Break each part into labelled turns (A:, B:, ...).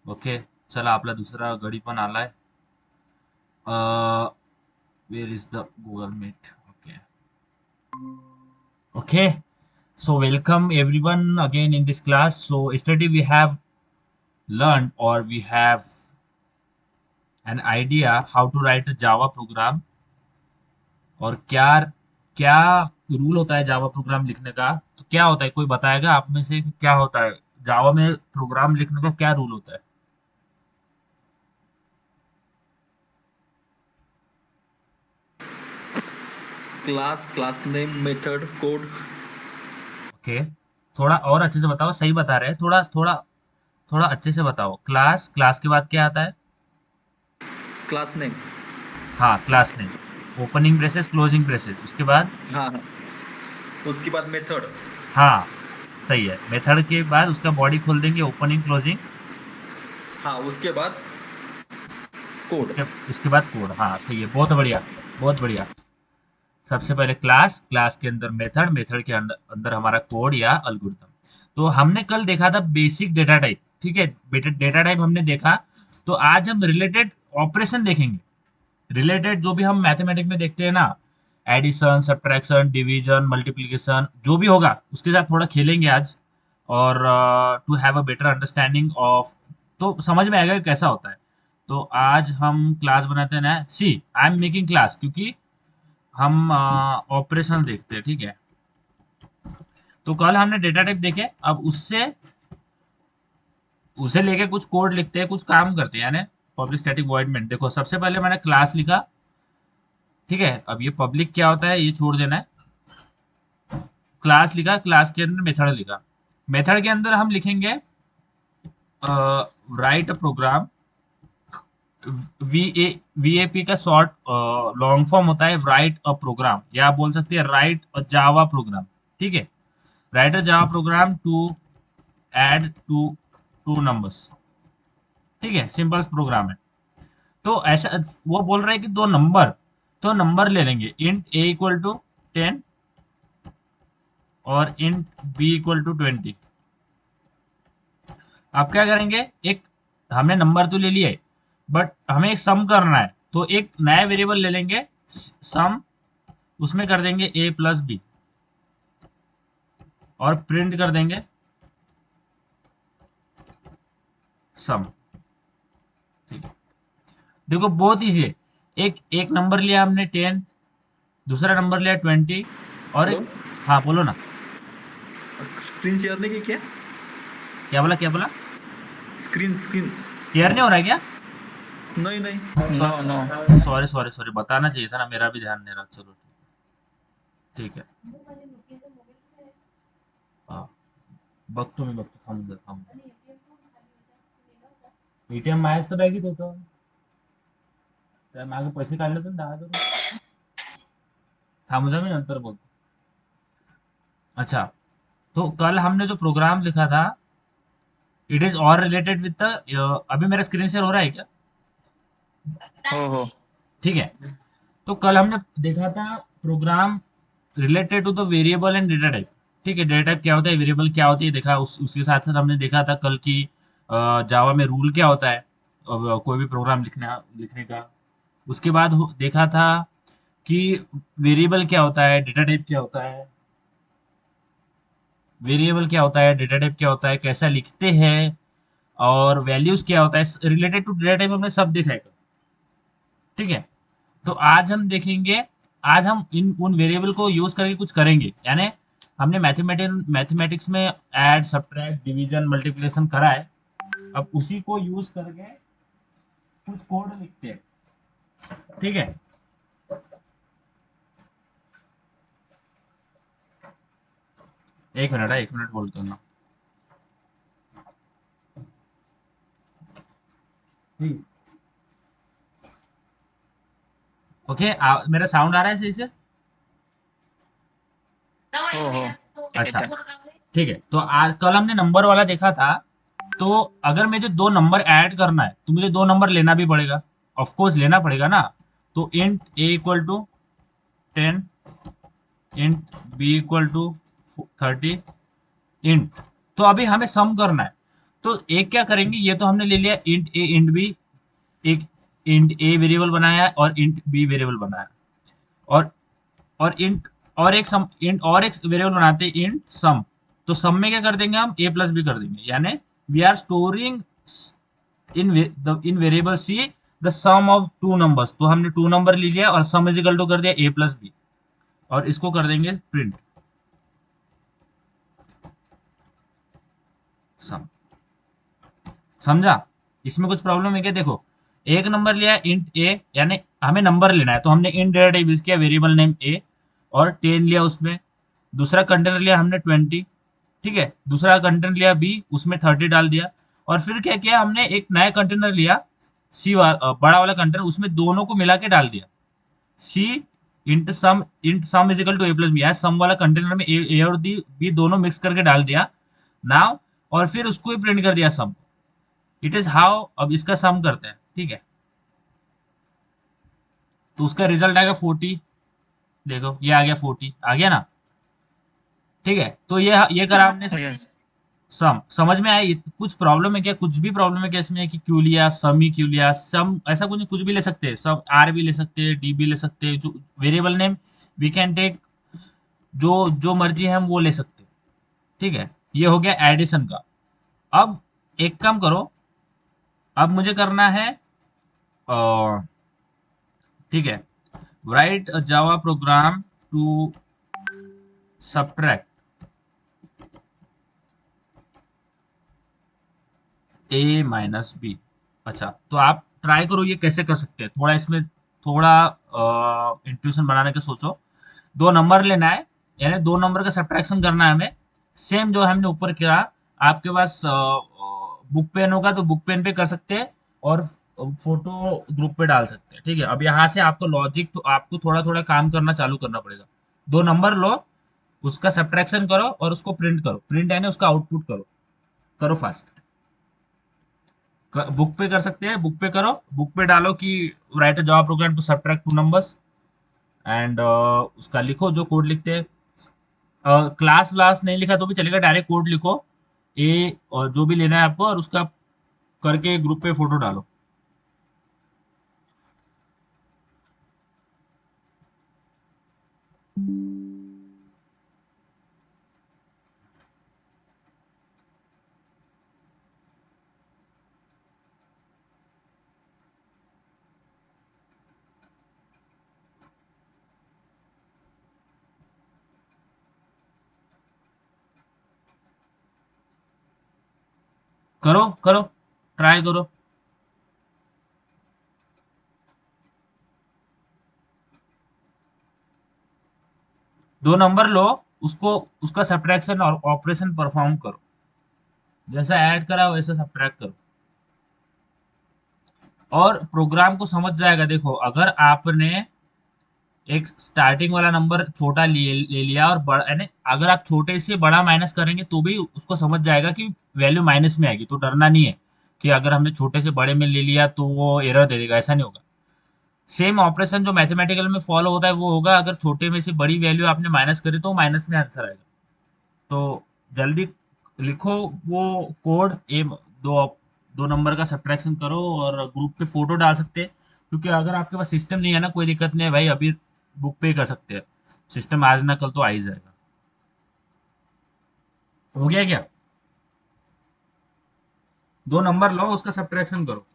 A: Okay. चला आपला दुसरा गडी पण आलाय. Where is the Google Meet? Okay. Okay. So welcome everyone again in this class. So yesterday we have learned, or we have an idea how to write a Java program, और क्या क्या rule होता है Java program लिखने का. तो क्या होता है, कोई बताएगा आप में से कि क्या होता है जावा में प्रोग्राम लिखने का, क्या रूल होता है?
B: Class name method code.
A: Okay. थोड़ा और अच्छे से बताओ, सही बता रहे हैं, थोड़ा थोड़ा थोड़ा अच्छे से बताओ. क्लास, क्लास के बाद क्या आता है?
B: Class name.
A: हाँ, class name. Opening braces, closing braces, उसके बाद?
B: हाँ हाँ, उसके बाद मेथड।
A: हाँ, सही है. मेथड के बाद उसका बॉडी खोल देंगे, ओपनिंग क्लोजिंग.
B: हाँ, उसके बाद कोड।
A: उसके उसके बाद कोड. हाँ, सही है, बहुत बढ़िया, बहुत बढ़िया. सबसे पहले क्लास, क्लास के अंदर मेथड, मेथड के अंदर अंदर हमारा कोड या अल्गोरिथम. तो हमने कल देखा था बेसिक डेटा टाइप. ठीक है, डेटा टाइप हमने देखा. तो आज हम रिलेटेड ऑपरेशन देखेंगे. रिलेटेड जो भी हम मैथमेटिक्स में देखते हैं ना, एडिशन, सब्ट्रैक्शन, डिवीजन, मल्टीप्लिकेशन, जो भी होगा उसके साथ थोड़ा खेलेंगे आज. और to have a better understanding of, तो समझ में आएगा कि कैसा होता है. तो आज हम क्लास बनाते हैं ना, सी आई एम मेकिंग क्लास, क्योंकि हम ऑपरेशन देखते हैं. ठीक है. तो कल हमने डेटा टाइप देखे, अब उससे उसे लेके कुछ कोड लिखते हैं, कुछ काम करते हैं, यानी पब्लिक स्टैटिक वॉइड मेन. देखो, सबसे पहले मैंने क्लास लिखा. ठीक है, अब ये पब्लिक क्या होता है ये छोड़ देना है. क्लास लिखा, क्लास के अंदर मेथड लिखा. मेथड के अंदर हम लिखेंगे राइट अ प्रोग्राम. वीएपी का शॉर्ट लॉन्ग फॉर्म होता है राइट अ प्रोग्राम, या आप बोल सकते हैं राइट अ जावा प्रोग्राम. ठीक है, right a Java program to add two numbers. ठीक है, सिंपल प्रोग्राम है. तो ऐसा वो बोल रहा है कि दो नंबर, तो नंबर ले लेंगे. इंट ए इक्वल टू 10 और इंट बी इक्वल टू 20. आप क्या करेंगे, एक, हमने नंबर तो ले लिया है, बट हमें एक सम करना है, तो एक नया वेरिएबल ले लेंगे, सम. उसमें कर देंगे ए प्लस बी, और प्रिंट कर देंगे सम. ठीक है. देखो बहुत ईजी है. एक एक नंबर लिया हमने 10, दूसरा नंबर लिया 20, और
B: हेलो,
A: एक. हाँ, बोलो ना.
B: स्क्रीन शेयर नहीं की क्या?
A: क्या बोला, क्या बोला?
B: Screen screen.
A: शेयर नहीं हो रहा है क्या?
B: नहीं नहीं, no no.
A: Sorry sorry sorry, बताना चाहिए था ना, मेरा भी ध्यान नहीं रहा. चलो ठीक है. हाँ, बघतो मी, बघतो, थांबून जा, थांबून. एटीएम माझ्याच तर बॅगेत होतं. त्या मागे पैसे काढले होते ना 10,000. थांबून जा, मी नंतर बोलतो. अच्छा. तो कल हमने जो प्रोग्राम लिखा था, इट इज और रिलेटेड विद द, अभी मेरा स्क्रीन शेयर हो रहा है क्या?
B: हो हो।
A: ठीक है. तो कल हमने देखा था program related to the variable and data type. ठीक है, डेटा टाइप क्या होता है, वेरिएबल क्या होती है, देखा. उसके साथ साथ हमने देखा था कल की जावा में रूल क्या होता है कोई भी प्रोग्राम लिखने का. उसके बाद देखा था कि वेरिएबल क्या होता है, डेटा टाइप क्या होता है, वेरिएबल क्या होता है, डेटा टाइप क्या होता है, कैसा लिखते हैं, और वैल्यूज क्या होता है. रिलेटेड टू डेटा टाइप हमने सब देखा है कल. ठीक है. तो आज हम देखेंगे, आज हम इन उन वेरिएबल को यूज करके कुछ करेंगे, यानी हमने मैथमेटिक्स में ऐड, सब्ट्रैक्ट, डिवीजन, मल्टीप्लिकेशन करा है. अब उसी को यूज करके कुछ कोड लिखते हैं. ठीक है. एक मिनट है, एक मिनट होल्ड करना. ठीक. ओके, मेरा साउंड आ रहा है सही से?
B: हो हो।
A: अच्छा. ठीक है, तो आज कल हमने नंबर वाला देखा था. तो अगर मुझे दो नंबर ऐड करना है, तो मुझे दो नंबर लेना भी पड़ेगा. ऑफ कोर्स लेना पड़ेगा ना. तो int a equal to 10, int b equal to 30, int. तो अभी हमें सम करना है. तो एक क्या करेंगे, ये तो हमने ले लिया इंट ए इंट बी, एक इंट ए वेरिएबल बनाया है और इंट बी वेरिएबल बनाया, और इंट और एक सम, इंट और एक वेरिएबल बनाते हैं इंट सम। तो सम में क्या कर देंगे हम, ए प्लस बी कर देंगे, यानी we are storing in variable c the sum of two numbers. तो हमने टू नंबर ले लिया और सम इज इक्वल टू कर दिया ए प्लस बी, और इसको कर देंगे प्रिंट सम। समझा? इसमें कुछ प्रॉब्लम है क्या? देखो, एक नंबर लिया इंट ए, यानी हमें नंबर लेना है, तो हमने इंट डेटा टाइप यूज किया, वेरिएबल नेम ए, और 10 लिया उसमें। दूसरा कंटेनर लिया हमने 20, ठीक है। दूसरा कंटेनर लिया बी, उसमें 30 डाल दिया। और फिर क्या किया हमने, एक नया कंटेनर लिया सी वाला, बड़ा वाला कंटेनर, उसमें दोनों को मिला के डाल दिया, C int sum is equal to A plus B. Sum वाला कंटेनर में ए और बी दोनों मिक्स करके डाल दिया नाउ, और फिर उसको ही प्रिंट कर दिया सम। It is how. अब इसका सम करते हैं, ठीक है। तो उसका रिजल्ट आएगा 40। देखो ये आ गया 40, आ गया ना? ठीक है, तो ये करा हमने
B: यस।
A: सम। समझ में आया? कुछ प्रॉब्लम है क्या? कुछ भी प्रॉब्लम है क्या इसमें, कि क्यों लिया सम ही क्यों लिया? सम ऐसा कुछ नहीं, कुछ भी ले सकते हैं, सब आर भी ले सकते हैं, डी भी ले सकते हैं, जो variable name we can take, जो जो मर्जी है हम वो ले सकते हैं, ठीक है। ये हो गया एडिशन का। अब एक काम करो, अब मुझे करना है, ठीक है, write Java program to subtract a minus b. अच्छा, तो आप ट्राई करो ये कैसे कर सकते हैं, थोड़ा इसमें थोड़ा इंट्यूशन बनाने का सोचो। दो नंबर लेना है, यानी दो नंबर का सब्ट्रैक्शन करना है हमें, सेम जो हमने ऊपर किया। आपके पास बुक पेन होगा तो बुक पेन पे कर सकते हैं, और फोटो ग्रुप पे डाल सकते हैं, ठीक है। अब यहाँ से आपको लॉजिक, तो आपको थोड़ा थोड़ा काम करना चालू करना पड़ेगा। दो नंबर लो, उसका सब्ट्रैक्शन करो और उसको प्रिंट करो, प्रिंट यानी उसका आउटपुट करो, करो फास्ट। बुक पे कर सकते हैं, बुक पे करो, बुक पे डालो कि write a Java program to subtract two numbers, and उसका लिखो जो कोड लिखते हैं। क्लास व्लास नहीं लिखा तो भी चलेगा, डायरेक्ट कोड लिखो ए, और जो भी लेना है आपको, और उसका करके ग्रुप पे फोटो डालो। करो करो, ट्राई करो। दो नंबर लो, उसको, उसका सब्ट्रैक्शन और ऑपरेशन परफॉर्म करो, जैसा ऐड करा वैसा सब्ट्रैक्ट करो, और प्रोग्राम को समझ जाएगा। देखो, अगर आपने एक स्टार्टिंग वाला नंबर छोटा ले लिया और बड़ा, यानी अगर आप छोटे से बड़ा माइनस करेंगे तो भी उसको समझ जाएगा कि वैल्यू माइनस में आएगी, तो डरना नहीं है कि अगर हमने छोटे से बड़े में ले लिया तो वो एरर दे देगा, ऐसा नहीं होगा। सेम ऑपरेशन जो मैथमेटिकल में फॉलो होता है वो होगा, अगर छोटे में से बड़ी वैल्यू आपने माइनस करी तो माइनस में आंसर आएगा। तो जल्दी लिखो वो कोड, ए, दो दो नंबर का सब्ट्रैक्शन करो, और ग्रुप पे फोटो डाल सकते हैं, क्योंकि अगर आपके पास सिस्टम नहीं है ना, कोई दिक्कत नहीं है भाई, अभी बुक पे कर सकते हैं। सिस्टम आज ना कल तो आ ही जाएगा। हो गया क्या? दो नंबर लो, उसका सब्ट्रैक्शन करो।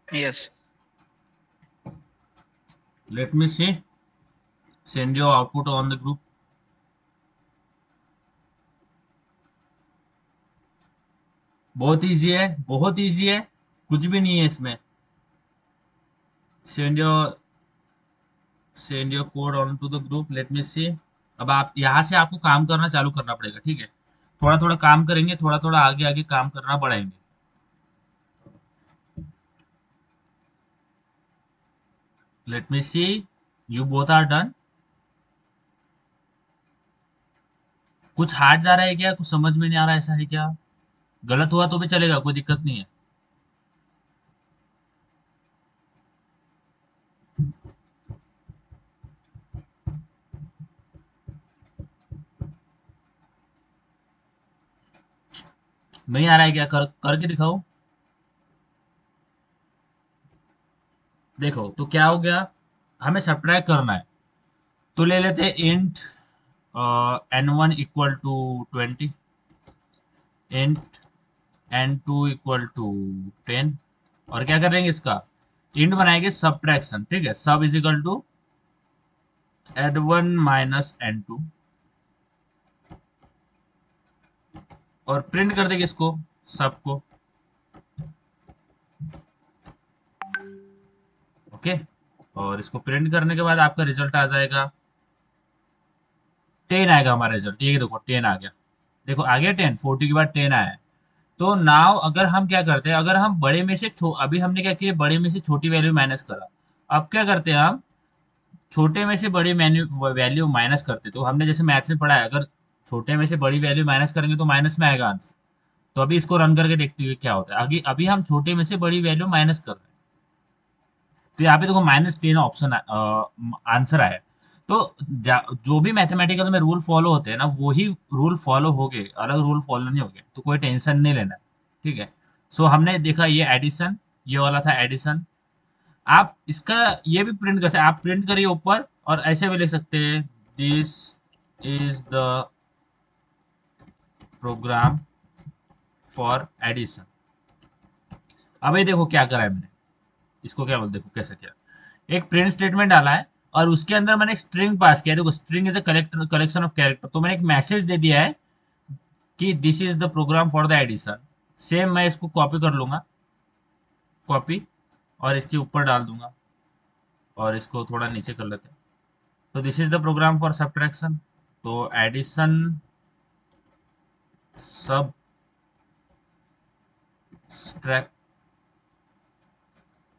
B: Yes.
A: Let me see, send your output on the group. बहुत इजी है, बहुत इजी है, कुछ भी नहीं है इसमें। Send your send your code on to the group, let me see. अब आप यहाँ से आपको काम करना चालू करना पड़ेगा, ठीक है। थोड़ा थोड़ा काम करेंगे, थोड़ा थोड़ा आगे आगे काम करना बढ़ाएंगे। Let me see, you both are done. कुछ हार्ड जा रहा है क्या? कुछ समझ में नहीं आ रहा, ऐसा है क्या? गलत हुआ तो भी चलेगा, कोई दिक्कत नहीं है। नहीं आ रहा है क्या? करके दिखाओ। देखो तो क्या हो गया, हमें सब्ट्रैक्ट करना है। तो ले लेते हैं int n1 equal to 20, int n2 equal to 10, और क्या करेंगे इसका इंट बनाएंगे सब्ट्रैक्शन। ठीक है, सब is equal to n1 minus n2, और प्रिंट कर देंगे इसको सबको। ओके, और इसको प्रिंट करने के बाद आपका रिजल्ट आ जाएगा 10 आएगा हमारा रिजल्ट। ये देखो 10 आ गया, देखो आ गया 10, 40 के बाद 10 आया है। तो नाउ अगर हम क्या करते हैं, अगर हम बड़े में से अभी हमने क्या किया, बड़े में से छोटी वैल्यू माइनस करा। अब क्या करते हैं हम, छोटे में से बड़ी वैल्यू माइनस करते। तो हमने जैसे मैथ्स में पढ़ा है, अगर छोटे में से बड़ी वैल्यू माइनस करेंगे तो माइनस में आएगा आंसर। तो अभी इसको रन करके देखते हुए क्या होता है। अभी अभी हम छोटे में से बड़ी वैल्यू माइनस कर रहे हैं, तो यहाँ पे देखो -10 ऑप्शन आंसर आया। तो जो भी मैथमेटिकल में रूल फॉलो होते हैं ना, वही रूल फॉलो हो गए, अलग रूल फॉलो नहीं हो गए, तो कोई टेंशन नहीं लेना। ठीक है, सो हमने देखा ये एडिशन, ये वाला था एडिशन। आप इसका ये भी प्रिंट कर सकते, आप प्रिंट करिए ऊपर और ऐसे भी लिख सकते हैं, this is the program for addition. अब ये देखो क्या करा है मैंने, इसको क्या बोलते, देखो कैसे किया। एक प्रिंट स्टेटमेंट डाला है और उसके अंदर मैंने एक स्ट्रिंग पास किया। देखो string is a collection of character, तो मैंने एक मैसेज दे दिया है कि this is the program for the addition. Same मैं इसको कॉपी कर लूंगा, कॉपी, और इसके ऊपर डाल दूंगा, और इसको थोड़ा नीचे कर लेते हैं। तो this is the program for subtraction, तो एडिशन सब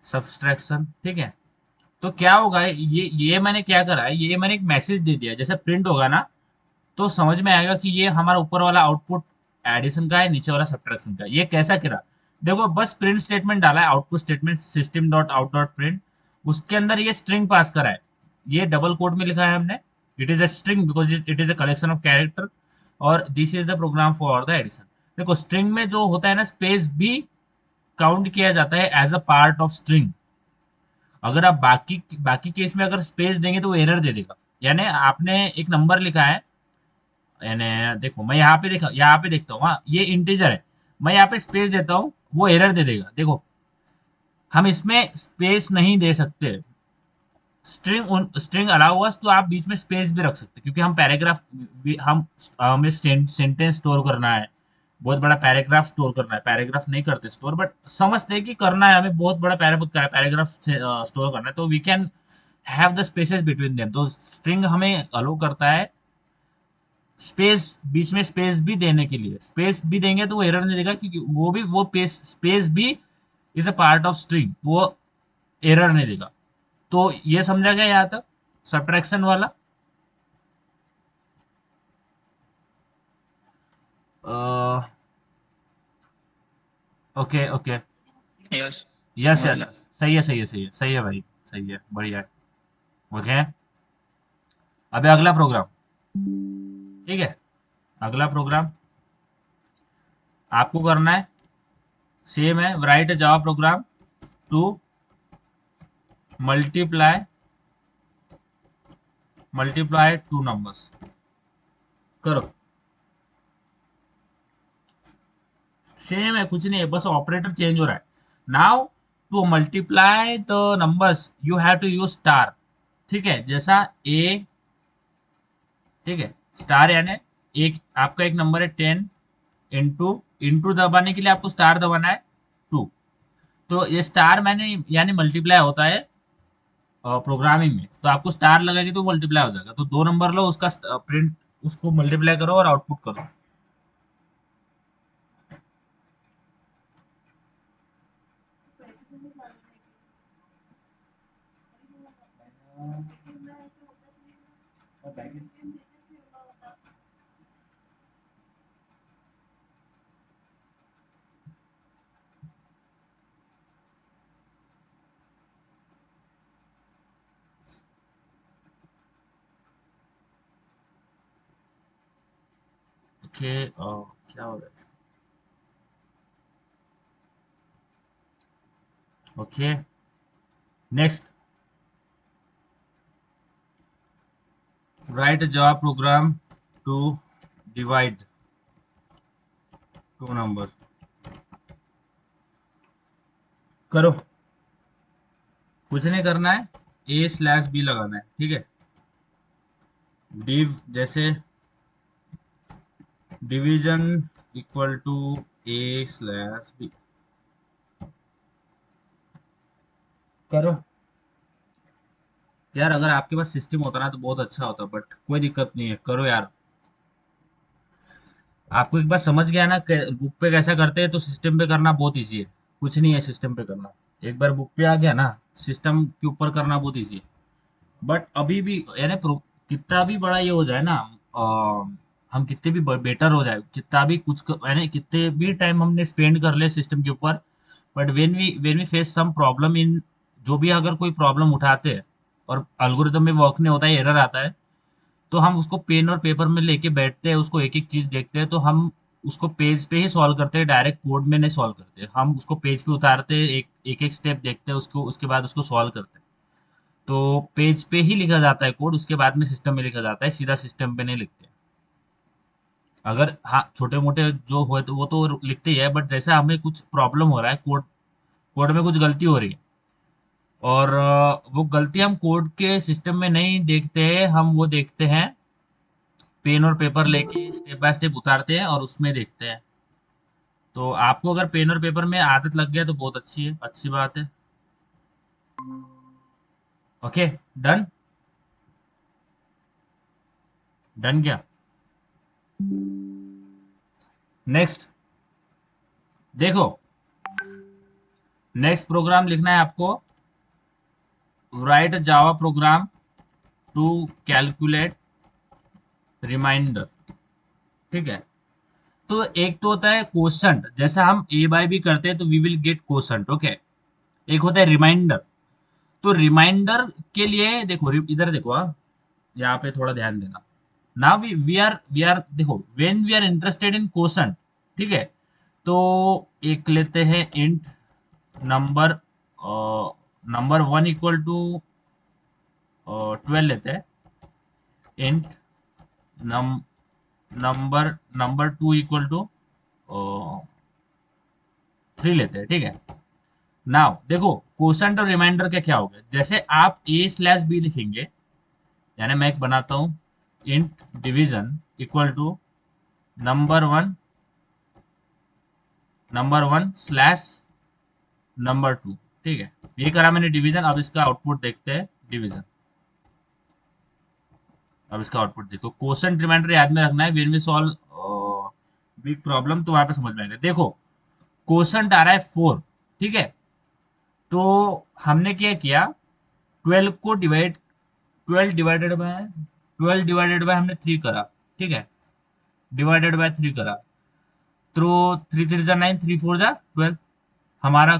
A: सब्सट्रैक्शन। ठीक है, तो क्या होगा, ये मैंने क्या करा है, ये मैंने एक मैसेज दे दिया, जैसे प्रिंट होगा ना तो समझ में आएगा कि ये हमारा ऊपर वाला आउटपुट एडिशन का है, नीचे वाला सब्ट्रैक्शन का है। ये कैसा करा, देखो बस प्रिंट स्टेटमेंट डाला है, output statement system dot out dot print, उसके अंदर ये स्ट्रिंग पास करा है। ये डबल कोट में लिखा है हमने, it is a string because it is a collection of character, और this is the program for the addition. देखो स्ट्रिंग में जो होता है ना, स्पेस भी काउंट किया जाता है as a part of string. अगर आप बाकी बाकी केस में अगर स्पेस देंगे तो वो एरर दे देगा। यानी आपने एक नंबर लिखा है, यानी देखो मैं यहाँ पे देखता हूँ, हाँ ये इंटीजर है, मैं यहाँ पे स्पेस देता हूँ, वो एरर दे देगा। देखो हम इसमें स्पेस नहीं दे सकते, स्ट्रिंग अलाउ अस, तो आप बीच में स्पेस भी रख सकते हैं, क्योंकि हम पैराग्राफ, हम हमें सेंटेंस स्टोर करना है, बहुत बड़ा पैराग्राफ स्टोर करना है। पैराग्राफ नहीं करते स्टोर, बट समझते हैं कि करना है हमें, बहुत बड़ा पैराग्राफ स्टोर करना है, तो we can have the spaces between them. तो स्ट्रिंग हमें अलो करता है स्पेस, बीच में स्पेस भी देने के लिए। स्पेस भी देंगे तो वो एरर नहीं देगा, क्योंकि वो स्पेस भी is a part of string, वो एरर नहीं देगा। तो ये समझा गया यहाँ तक सब्ट्रैक्शन वाला। Okay okay,
B: Yes.
A: Yes
B: Got
A: yes,
B: it.
A: सही है सही है सही है सही है भाई, सही है, बढ़िया है। ओके, अबे अगला प्रोग्राम। ठीक है, अगला प्रोग्राम आपको करना है, सेम है, right a Java program to multiply multiply two numbers. करो, सेम है, कुछ नहीं है, बस ऑपरेटर चेंज हो रहा है। Now to multiply the numbers you have to use star. ठीक है, जैसा ए, ठीक है, स्टार यानी एक आपका एक नंबर है 10, इंटू, इंटू दबाने के लिए आपको स्टार दबाना है 2। तो ये स्टार मैंने यानी मल्टीप्लाई होता है प्रोग्रामिंग में, तो आपको स्टार लगेगी तो मल्टीप्लाई हो जाएगा। तो दो नंबर लो, उसका प्रिंट, उसको मल्टीप्लाई करो और आउटपुट करो। ओके, क्या हो रहा है? Okay, next, write Java program to divide two number. करो, कुछ नहीं करना है, ए स्लैश बी लगाना है, ठीक है। डिव जैसे division equal to a slash b. करो यार, अगर आपके पास सिस्टम होता ना तो बहुत अच्छा होता, बट कोई दिक्कत नहीं है, करो यार। आपको एक बार समझ गया ना बुक पे कैसा करते हैं, तो सिस्टम पे करना बहुत इजी है। कुछ नहीं है सिस्टम पे करना, एक बार बुक पे आ गया ना, सिस्टम के ऊपर करना बहुत इजी है। बट अभी भी यानी कितना भी बड़ा ये हो जाए ना, हम कितने भी बेटर हो जाए, कितना भी यानी कितने भी टाइम हमने स्पेंड कर ले सिस्टम के ऊपर, but when we face some problem in, जो भी अगर कोई प्रॉब्लम उठाते हैं और अल्गोरिदम में वर्क नहीं होता है, एरर आता है, तो हम उसको पेन और पेपर में लेके बैठते हैं, उसको एक एक चीज देखते हैं, तो हम उसको पेज पे ही सॉल्व करते हैं, डायरेक्ट कोड में नहीं सॉल्व करते। हम उसको पेज पे उतारते हैं, एक एक स्टेप देखते हैं उसको, उसके बाद उसको सॉल्व करते हैं। तो पेज पे ही लिखा जाता है कोड, उसके बाद में सिस्टम में लिखा जाता है, सीधा सिस्टम पे नहीं लिखते। अगर हाँ छोटे मोटे जो हो तो वो तो लिखते ही है, बट जैसा हमें कुछ प्रॉब्लम हो रहा है, कोड कोड में कुछ गलती हो रही है, और वो गलती हम कोड के सिस्टम में नहीं देखते हैं, हम वो देखते हैं पेन और पेपर लेके स्टेप बाय स्टेप उतारते हैं और उसमें देखते हैं। तो आपको अगर पेन और पेपर में आदत लग गया तो बहुत अच्छी है, अच्छी बात है। ओके, डन, डन क्या? नेक्स्ट, देखो, नेक्स्ट प्रोग्राम लिखना है आपको, write Java program to calculate remainder, ठीक है। तो एक तो होता है क्वोशंट, जैसा हम ए बाय बी करते हैं तो we will get quotient, okay. एक होता है रिमाइंडर। तो रिमाइंडर के लिए देखो, इधर देखो, हाँ, यहाँ पे थोड़ा ध्यान देना। नाउ वी आर देखो, when we are interested in quotient, ठीक है, तो एक लेते हैं int number, number one equal to 12 लेते हैं, int num number number two equal to 3 लेते हैं, ठीक है। नाउ देखो, क्वोशंट और रिमाइंडर का क्या हो गया, जैसे आप ए स्लैश बी लिखेंगे, यानी मैं एक बनाता हूं, int division equal to number one slash number two, ठीक है। ये करा मैंने डिवीजन, अब इसका आउटपुट देखते हैं डिवीजन। अब इसका आउटपुट देखो, क्वोशंट रिमाइंडर याद में रखना है, when we solve big problem, तो वहां पे समझ में आएगा। देखो, क्वोशंट आ रहा है 4, ठीक है। तो हमने क्या किया, 12 को डिवाइड 12 डिवाइडेड बाय हमने 3 करा, ठीक है, डिवाइडेड बाय 3 करा, तो 3 3 जा 9, 3 4 जा 12, हमारा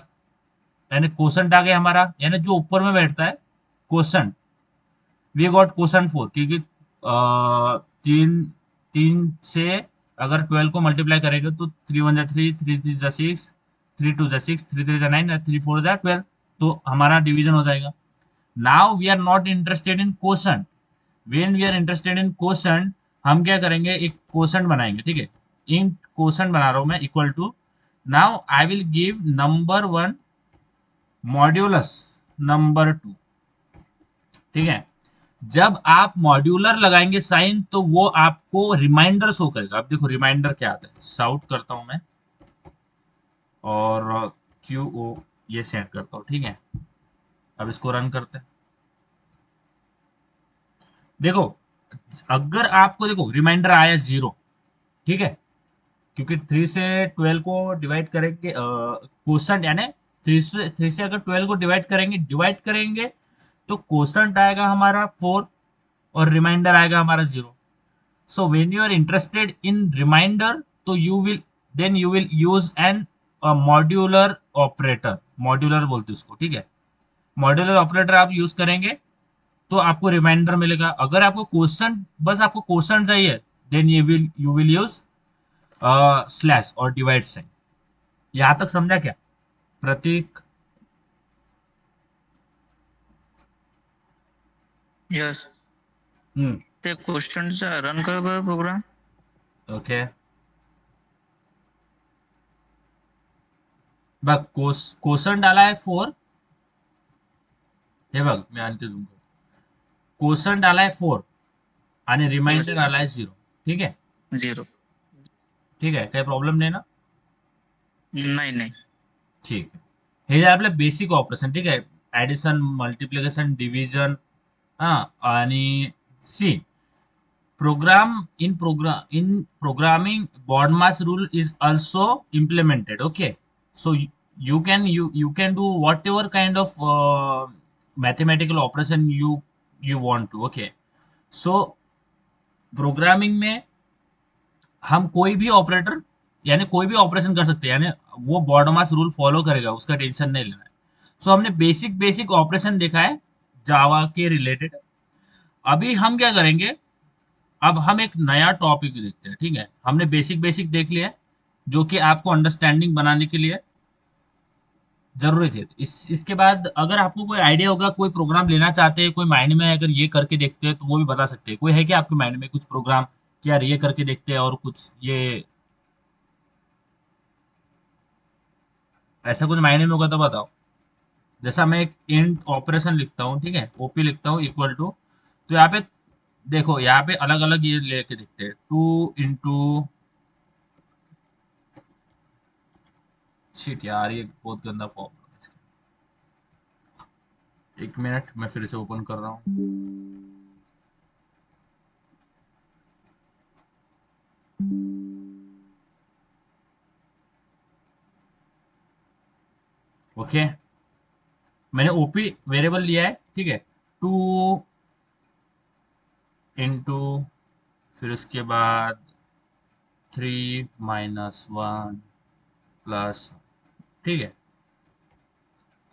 A: यानी क्वोशंट आ गया हमारा, यानी जो ऊपर में बैठता है क्वोशंट, वी गॉट क्वोशंट 4, क्योंकि तीन तीन से अगर 12 को मल्टीप्लाई करेंगे तो 3 1 जा 3, 3 3 जा 6, 3 2 जा 6, 3 3 जा 9, 3 4 जा 12, तो हमारा डिवीजन हो जाएगा। Now we are not interested in quotient, when we are interested in quotient, हम क्या करेंगे, एक क्वोशंट बनाएंगे, ठीक है। इन क्वोशंट बना रहा हूं मैं, equal to, now I will give number one modulus number two, ठीक है। जब आप मॉड्यूलर लगाएंगे साइन, तो वो आपको रिमाइंडर शो करेगा। अब देखो रिमाइंडर क्या आता है, साउट करता हूं मैं, और क्यू ओ ये सेट करता हूं, ठीक है। अब इसको रन करते हैं, देखो, अगर आपको देखो रिमाइंडर आया 0, ठीक है, क्योंकि 3 से 12 को डिवाइड करेंगे, क्वोशंट यानी 3 से अगर 12 को डिवाइड करेंगे तो क्वोशंट आएगा हमारा 4 और रिमाइंडर आएगा हमारा 0। So when you are interested in reminder, तो you will use an modular operator, modular बोलते हैं उसको, ठीक है। मॉड्यूलर ऑपरेटर आप यूज करेंगे तो आपको रिमाइंडर मिलेगा। अगर आपको क्वेश्चन, बस आपको क्वेश्चन चाहिए, then you will use slash और डिवाइड साइन। यहां तक समझा क्या प्रतीक?
B: यस
A: हम्म.
B: ते क्वेश्चनचा रन कर बरं प्रोग्राम.
A: ओके. बघ कोसन डाला आहे 4. हे बघ मी आणखी झूम करतो. कोसन डाला आहे 4 आणि
B: यस
A: रिमाइंडर आला आहे 0. ठीक आहे.
B: 0.
A: ठीक आहे, काही प्रॉब्लेम नाही ना.
B: नाही नाही.
A: ठीक आहे. हे जे आपलं बेसिक ऑपरेशन, ठीक आहे. ऍडिशन, मल्टिप्लिकेशन, डिव्हिजन, हा, आणि सी in programming, BODMAS rule is also implemented. Okay, so you can do whatever kind of mathematical operation you want to. Okay, so programming में हम कोई भी ऑपरेटर यानी कोई भी ऑपरेशन कर सकते हैं, यानी वो बॉडमास रूल फॉलो करेगा, उसका टेंशन नहीं लेना है. सो हमने बेसिक बेसिक ऑपरेशन देखा है जावा के रिलेटेड. अभी हम क्या करेंगे, अब हम एक नया टॉपिक देखते हैं. ठीक है, हमने बेसिक बेसिक देख लिया है, जो कि आपको अंडरस्टैंडिंग बनाने के लिए जरूरी थे. इसके बाद अगर आपको कोई आइडिया होगा, कोई प्रोग्राम लेना चाहते हैं, कोई माइंड में अगर ये करके देखते हैं तो वो भी बता सकते हैं. कोई है क्या आपके माइंड में कुछ प्रोग्राम कि यार ये करके देखते हैं, और कुछ ये ऐसा कुछ माइंड में होगा तो बताओ. जैसा मैं एक इंट ऑपरेशन लिखता हूँ, ठीक है, ओपी लिखता हूँ इक्वल टू, तो यहाँ पे देखो, यहाँ पे अलग अलग ये लेके दिखते हैं. 2 इंटू, शिट यार ये बहुत गंदा फॉर्म. एक मिनट, मैं फिर से ओपन कर रहा हूँ. ओके, मैंने ओपी वेरिएबल लिया है. ठीक है, 2 इंटू, फिर उसके बाद 3 - 1 प्लस, ठीक है,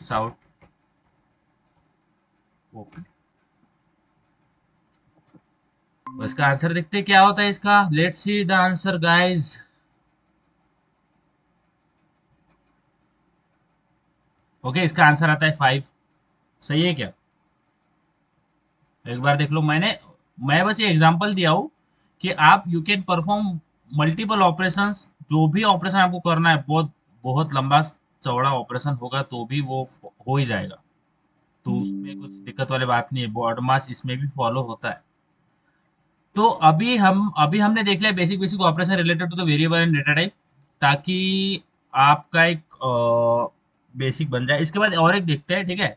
A: साउट ओपी. इसका आंसर देखते हैं क्या होता है इसका. Let's see the answer guys. Okay, इसका आंसर आता है 5. सही है क्या? एक बार देख लो. मैं बस ये एग्जांपल दिया हूँ कि आप you can perform multiple operations. जो भी ऑपरेशन आपको करना है, बहुत बहुत लंबा चौड़ा ऑपरेशन होगा तो भी वो हो ही जाएगा. तो उसमें कुछ दिक्कत वाली बात नहीं है. बॉड मास इसमें भी फॉलो होता है. तो अभी हमने देख लिया basic basic operation related to the variable and data type, ताकि आपका एक बेसिक बन जाए. इसके बाद और एक देखते हैं. ठीक है,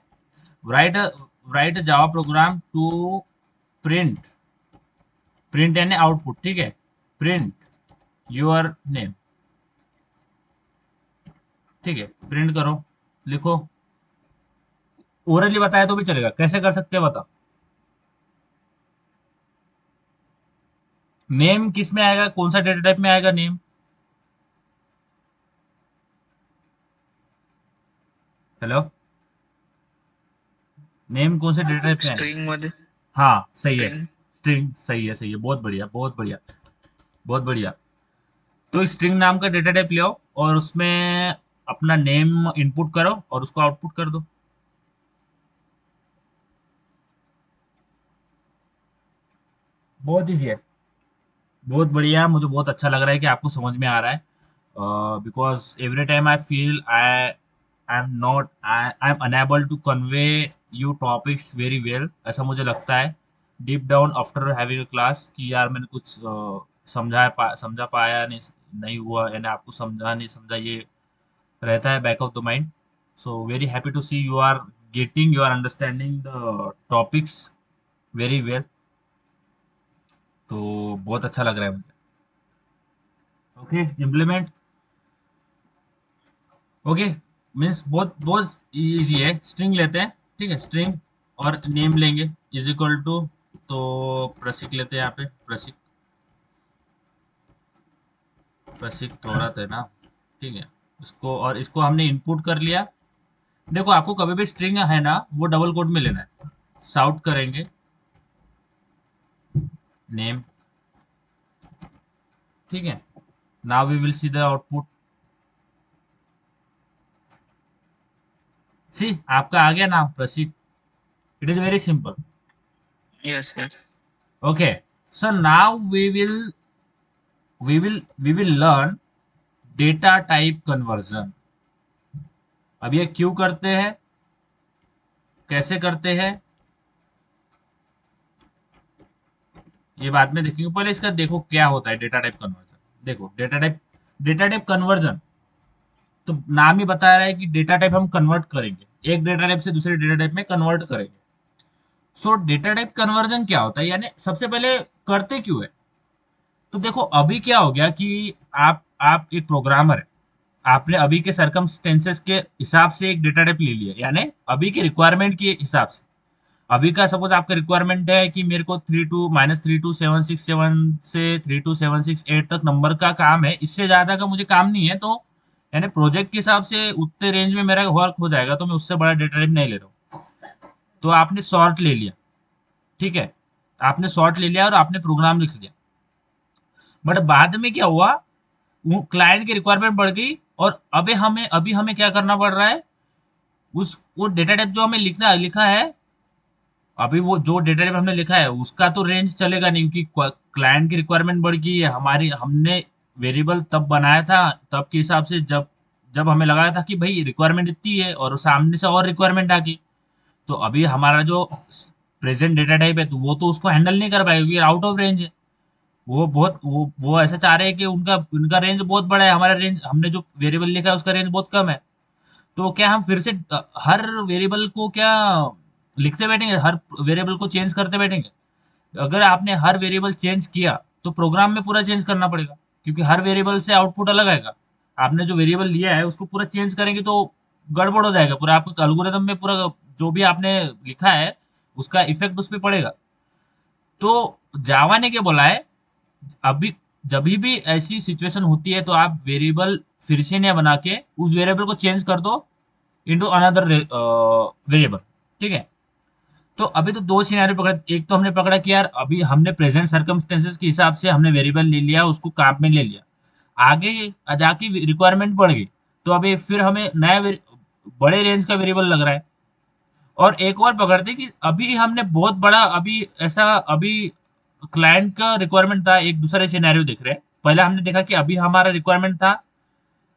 A: write write Java program to print print यानी आउटपुट. ठीक है, प्रिंट योर नेम. ठीक है, प्रिंट करो, लिखो. ओरली बताया तो भी चलेगा, कैसे कर सकते हैं बताओ. नेम किस में आएगा, कौन सा डेटा टाइप में आएगा नेम. हेलो, नेम कौन से डेटा टाइप में आएगा.
B: स्ट्रिंग मध्ये.
A: हाँ सही है.
B: स्ट्रिंग.
A: स्ट्रिंग, सही है, सही है, बहुत बढ़िया, बहुत बढ़िया, बहुत बढ़िया. तो स्ट्रिंग नाम का डेटा टाइप ले आओ और उसमें अपना नेम इनपुट करो और उसको आउटपुट कर दो. बहुत ईजी है, बहुत बढ़िया. मुझे बहुत अच्छा लग रहा है कि आपको समझ में आ रहा है. Because every time I feel I am unable to convey you topics very well, ऐसा मुझे लगता है deep down after having a class, कि यार मैंने कुछ समझा पाया नहीं, नहीं हुआ, यानी आपको समझा नहीं समझा, ये रहता है back of the mind. So very happy to see you are getting, you are understanding the topics very well. तो बहुत अच्छा लग रहा है मुझे. Okay, implement. ओके, मीन्स बहुत बहुत इजी है. स्ट्रिंग लेते हैं, ठीक है, स्ट्रिंग और नेम लेंगे इज इक्वल टू, तो प्रसिक लेते हैं यहाँ पे. प्रसिक, प्रसिक थोड़ा थे ना. ठीक है, इसको और इसको हमने इनपुट कर लिया. देखो, आपको कभी भी स्ट्रिंग है ना, वो डबल कोट में लेना है. साउट करेंगे नेम. ठीक है, now we will see the output. See आपका आ गया नाम Prasik. It is very simple.
B: Yes, yes.
A: Okay, so now we will learn data type conversion. अब ये क्यों करते हैं, कैसे करते हैं, ये बाद में देखेंगे। पहले इसका देखो क्या होता है डेटा टाइप कन्वर्जन। देखो डेटा टाइप कन्वर्जन, तो नाम ही बता रहा है कि डेटा टाइप हम कन्वर्ट करेंगे, एक डेटा टाइप से दूसरे डेटा टाइप में कन्वर्ट करेंगे। सो डेटा टाइप कन्वर्जन क्या होता है, यानी सबसे पहले करते क्यों है। तो देखो अभी क्या हो गया कि आप एक प्रोग्रामर है, आपने अभी के सरकमस्टेंसेस के हिसाब से एक डेटा टाइप ले लिया, यानी अभी के रिक्वायरमेंट के हिसाब से। अभी का सपोज आपका रिक्वायरमेंट है कि मेरे को 32-767 से 32768 तक नंबर का काम है, इससे ज्यादा का मुझे काम नहीं है। तो यानी प्रोजेक्ट के हिसाब से उतने रेंज में मेरा वर्क हो जाएगा, तो मैं उससे बड़ा डेटा टाइप नहीं ले रहा हूँ। तो आपने शॉर्ट ले लिया, ठीक है, आपने शॉर्ट ले लिया और आपने प्रोग्राम लिख दिया। बट बाद में क्या हुआ, वो क्लाइंट की रिक्वायरमेंट बढ़ गई, और अभी हमें क्या करना पड़ रहा है, उस वो डेटा टाइप जो हमें लिखना लिखा है, अभी वो जो डेटा टाइप हमने लिखा है उसका तो रेंज चलेगा नहीं, क्योंकि क्लाइंट की रिक्वायरमेंट बढ़ गई है। हमारी हमने वेरिएबल तब बनाया था, तब के हिसाब से जब जब हमें लगाया था कि भाई रिक्वायरमेंट इतनी है, और सामने से और रिक्वायरमेंट आ गई। तो अभी हमारा जो प्रेजेंट डेटा टाइप है, तो वो तो उसको हैंडल नहीं कर पाएगा, क्योंकि आउट ऑफ रेंज है। वो ऐसा चाह रहे हैं कि उनका उनका रेंज बहुत बड़ा है, हमारा रेंज, हमने जो वेरिएबल लिखा है उसका रेंज बहुत कम है। तो क्या हम फिर से हर वेरिएबल को क्या लिखते बैठेंगे, हर वेरिएबल को चेंज करते बैठेंगे। अगर आपने हर वेरिएबल चेंज किया तो प्रोग्राम में पूरा चेंज करना पड़ेगा, क्योंकि हर वेरिएबल से आउटपुट अलग आएगा। आपने जो वेरिएबल लिया है उसको पूरा चेंज करेंगे तो गड़बड़ हो जाएगा पूरा, आपका एल्गोरिथम में पूरा जो भी आपने लिखा है उसका इफेक्ट उस पर पड़ेगा। तो जावा ने क्या बोला है, अभी जब भी ऐसी सिचुएशन होती है तो आप वेरिएबल फिर से नया बना के उस वेरिएबल को चेंज कर दो इनटू अनदर वेरिएबल, ठीक है। तो अभी तो दो सिनेरियो पकड़ा, एक तो हमने पकड़ा कि यार अभी हमने प्रेजेंट सर्कमस्टेंसेस के हिसाब से हमने वेरिएबल ले लिया, उसको काम में ले लिया। आगे जाके रिक्वायरमेंट बढ़ गई, तो अभी फिर हमें बड़े रेंज का वेरिएबल लग रहा है। और एक और पकड़ते कि अभी हमने बहुत बड़ा, अभी ऐसा, अभी क्लाइंट का रिक्वायरमेंट था, एक दूसरे सिनेरियो देख रहे हैं। पहले हमने देखा कि अभी हमारा रिक्वायरमेंट था,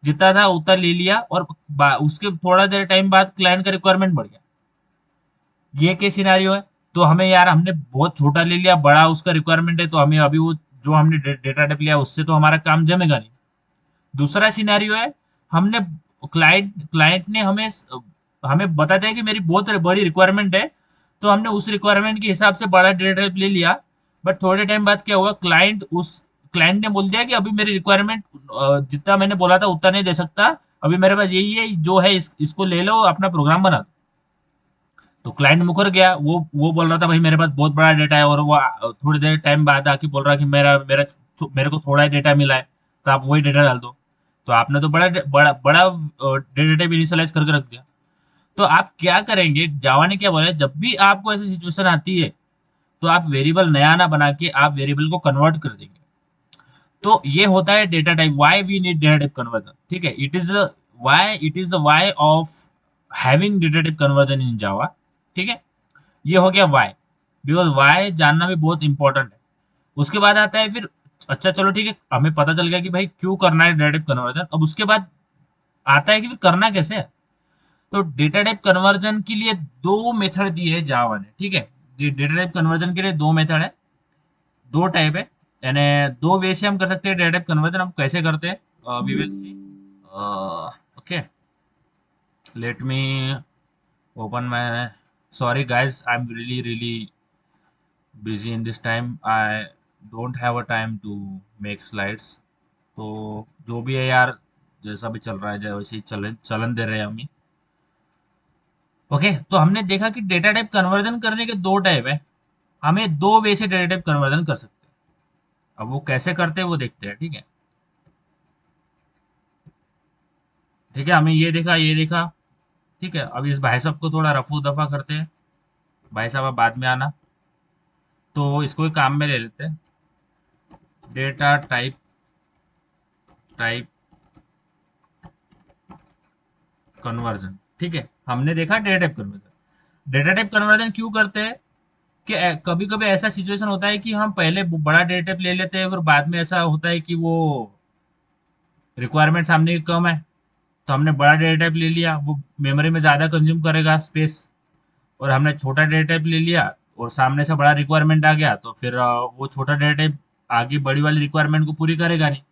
A: जितना था उतना ले लिया, और उसके थोड़ा देर टाइम बाद क्लाइंट का रिक्वायरमेंट बढ़ गया। ये केस सिनेरियो है। तो हमें यार हमने बहुत छोटा ले लिया, बड़ा उसका रिक्वायरमेंट है, तो हमें अभी वो जो हमने डेटा टाइप लिया उससे तो हमारा काम जमेगा नहीं। दूसरा सिनेरियो है, हमने क्लाइंट ने हमें हमें बता दिया कि मेरी बहुत बड़ी रिक्वायरमेंट है, तो हमने उस रिक्वायरमेंट के हिसाब से बड़ा डेटा टाइप ले लिया। बट थोड़े टाइम बाद क्या हुआ, क्लाइंट ने बोल दिया कि अभी मेरी रिक्वायरमेंट जितना मैंने बोला था उतना नहीं दे सकता, अभी मेरे पास यही है जो है, इसको ले लो, अपना प्रोग्राम बना दो। तो क्लाइंट मुकर गया, वो बोल रहा था भाई मेरे पास बहुत बड़ा डेटा है, और वो थोड़ी देर टाइम बाद आके बोल रहा कि मेरे को थोड़ा ही डेटा मिला है, तो आप वही डेटा डाल दो। तो आपने तो बड़ा बड़ा बड़ा डेटा टाइप इनिशियलाइज करके रख दिया। तो आप क्या करेंगे, जावा ने क्या बोला है, जब भी आपको ऐसी सिचुएशन आती है तो आप वेरिएबल नया ना बना के आप वेरिएबल को कन्वर्ट कर देंगे। तो ये होता है data type, why we need data type conversion, ठीक है। It is the why of having data type conversion in Java, ठीक है। ये हो गया वाई, बिकॉज वाई जानना भी बहुत इंपॉर्टेंट है। उसके बाद आता है फिर, अच्छा चलो ठीक है, हमें पता चल गया कि भाई क्यों करना है डेटा टाइप कन्वर्जन। अब उसके बाद आता है कि फिर करना कैसे है। तो डेटा टाइप कन्वर्जन के लिए दो मेथड दिए है जावा ने, ठीक है। डेटा टाइप कन्वर्जन के लिए दो मेथड है, दो टाइप है, यानी दो वे से हम कर सकते हैं डेटा टाइप कन्वर्जन। हम कैसे करते हैं, we will see. Okay, let me open my, sorry guys, I am really really busy in this time, I don't have a time to make slides। तो जो भी है यार, जैसा भी चल रहा है वैसे ही चलन चलन दे रहे हैं हम ही। ओके, तो हमने देखा कि डेटा टाइप कन्वर्जन करने के दो टाइप है, हमें दो वे से डेटा टाइप कन्वर्जन कर सकते हैं। अब वो कैसे करते हैं वो देखते हैं, ठीक है। ठीक है, हमें ये देखा, ठीक है। अब इस भाई साहब को थोड़ा रफू दफा करते हैं, भाई साहब आप बाद में आना। तो इसको एक काम में ले लेते हैं, डेटा टाइप टाइप कन्वर्जन, ठीक है। हमने देखा data type conversion, data type conversion क्यों करते हैं, कि कभी कभी ऐसा सिचुएशन होता है कि हम पहले बड़ा डेटा टाइप ले लेते हैं, फिर बाद में ऐसा होता है कि वो रिक्वायरमेंट सामने की कम है, तो हमने बड़ा डेटा टाइप ले लिया, वो मेमोरी में ज़्यादा कंज्यूम करेगा स्पेस। और हमने छोटा डेटा टाइप ले लिया और सामने से बड़ा रिक्वायरमेंट आ गया, तो फिर वो छोटा डेटा टाइप आगे बड़ी वाली रिक्वायरमेंट को पूरी करेगा नहीं।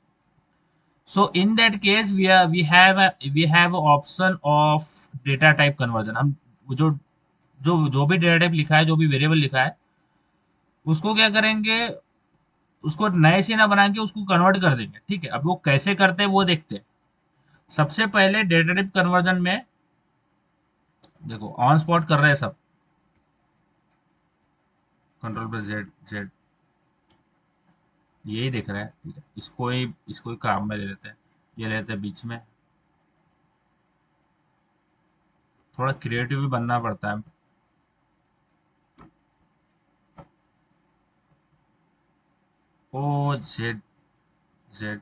A: So in that case we have a option of data type conversion। हम जो जो भी डेटा टाइप लिखा है, जो भी वेरिएबल लिखा है, उसको क्या करेंगे, उसको नए से ना बना के उसको कन्वर्ट कर देंगे। ठीक है, अब वो कैसे करते हैं वो देखते हैं। सबसे पहले डेटा टाइप कन्वर्जन में देखो ऑन स्पॉट कर रहे हैं सब, कंट्रोल प्लस जेड जेड, यही देख रहा है। ठीक है, इसको ही काम में ले लेते हैं, ये लेते हैं बीच में। थोड़ा क्रिएटिव भी बनना पड़ता है। O Z Z,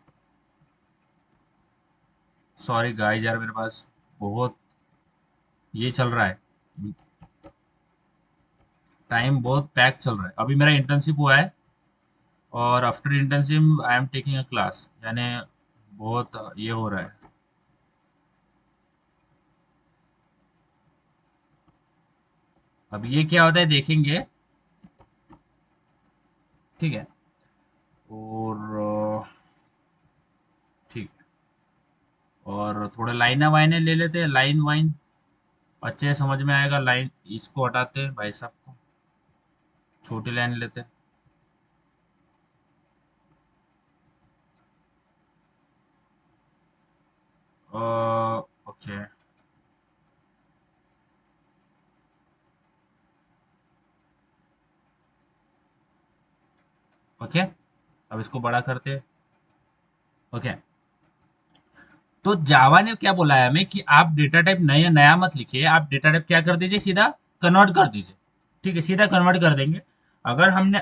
A: sorry guys यार, मेरे पास बहुत ये चल रहा है, टाइम बहुत पैक चल रहा है। अभी मेरा इंटर्नशिप हुआ है और after internship I am taking a class, यानी बहुत ये हो रहा है। अब ये क्या होता है देखेंगे। ठीक है, और ठीक है, और थोड़े लाइना वाइने ले लेते हैं, लाइन वाइन अच्छे से समझ में आएगा। लाइन इसको हटाते हैं भाई साहब को, छोटी लाइन लेते हैं। ओके ओके, अब इसको बड़ा करते हैं। ओके, तो जावा ने क्या बोला है हमें कि आप डेटा टाइप नया नया मत लिखिए, आप डेटा टाइप क्या कर दीजिए, सीधा कन्वर्ट कर दीजिए। ठीक है, सीधा कन्वर्ट कर देंगे। अगर हमने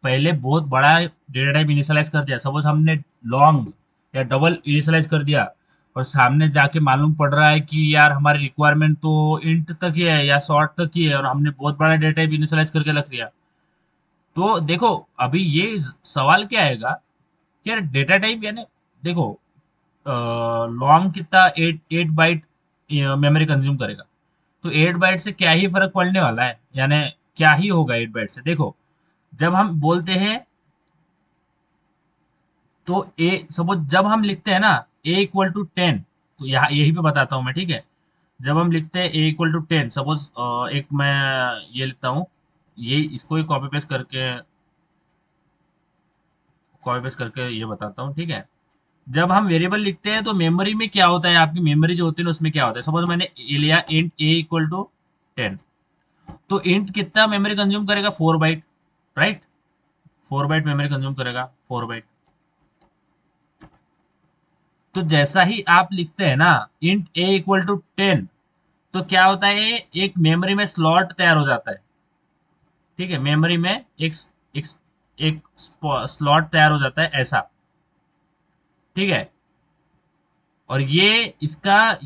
A: पहले बहुत बड़ा डेटा टाइप इनिशियलाइज कर दिया, सपोज हमने लॉन्ग या डबल इनिशियलाइज कर दिया, और सामने जाके मालूम पड़ रहा है कि यार हमारी रिक्वायरमेंट तो इंट तक ही है या शॉर्ट तक ही है, और हमने बहुत बड़ा डेटा टाइप इनिशियलाइज करके रख दिया, तो देखो अभी ये सवाल क्या आएगा कि यार डेटा टाइप यानी, देखो लॉन्ग कितना 8 बाइट मेमोरी कंज्यूम करेगा, तो 8 बाइट से क्या ही फर्क पड़ने वाला है, यानी क्या ही होगा 8 बाइट से। देखो जब हम बोलते हैं तो ए सपोज जब हम लिखते हैं ना A = 10, तो यहाँ यही पे बताता हूँ मैं। ठीक है, जब हम लिखते हैं A = 10, सपोज एक मैं ये लिखता हूँ, ये इसको ही कॉपी पेस्ट करके ये बताता हूँ। ठीक है, जब हम वेरिएबल लिखते हैं तो मेमोरी में क्या होता है, आपकी मेमोरी जो होती है ना उसमें क्या होता है, सपोज मैंने ये लिया इंट A = 10, तो इंट कितना मेमोरी कंज्यूम करेगा, 4 byte, right. 4 byte memory consume करेगा, 4 बाइट। तो जैसा ही आप लिखते हैं ना इंट A = 10, तो क्या होता है, एक मेमोरी में स्लॉट तैयार हो जाता है। ठीक है, मेमोरी में एक, एक स्लॉट तैयार हो जाता है ऐसा। ठीक है, और ये इसका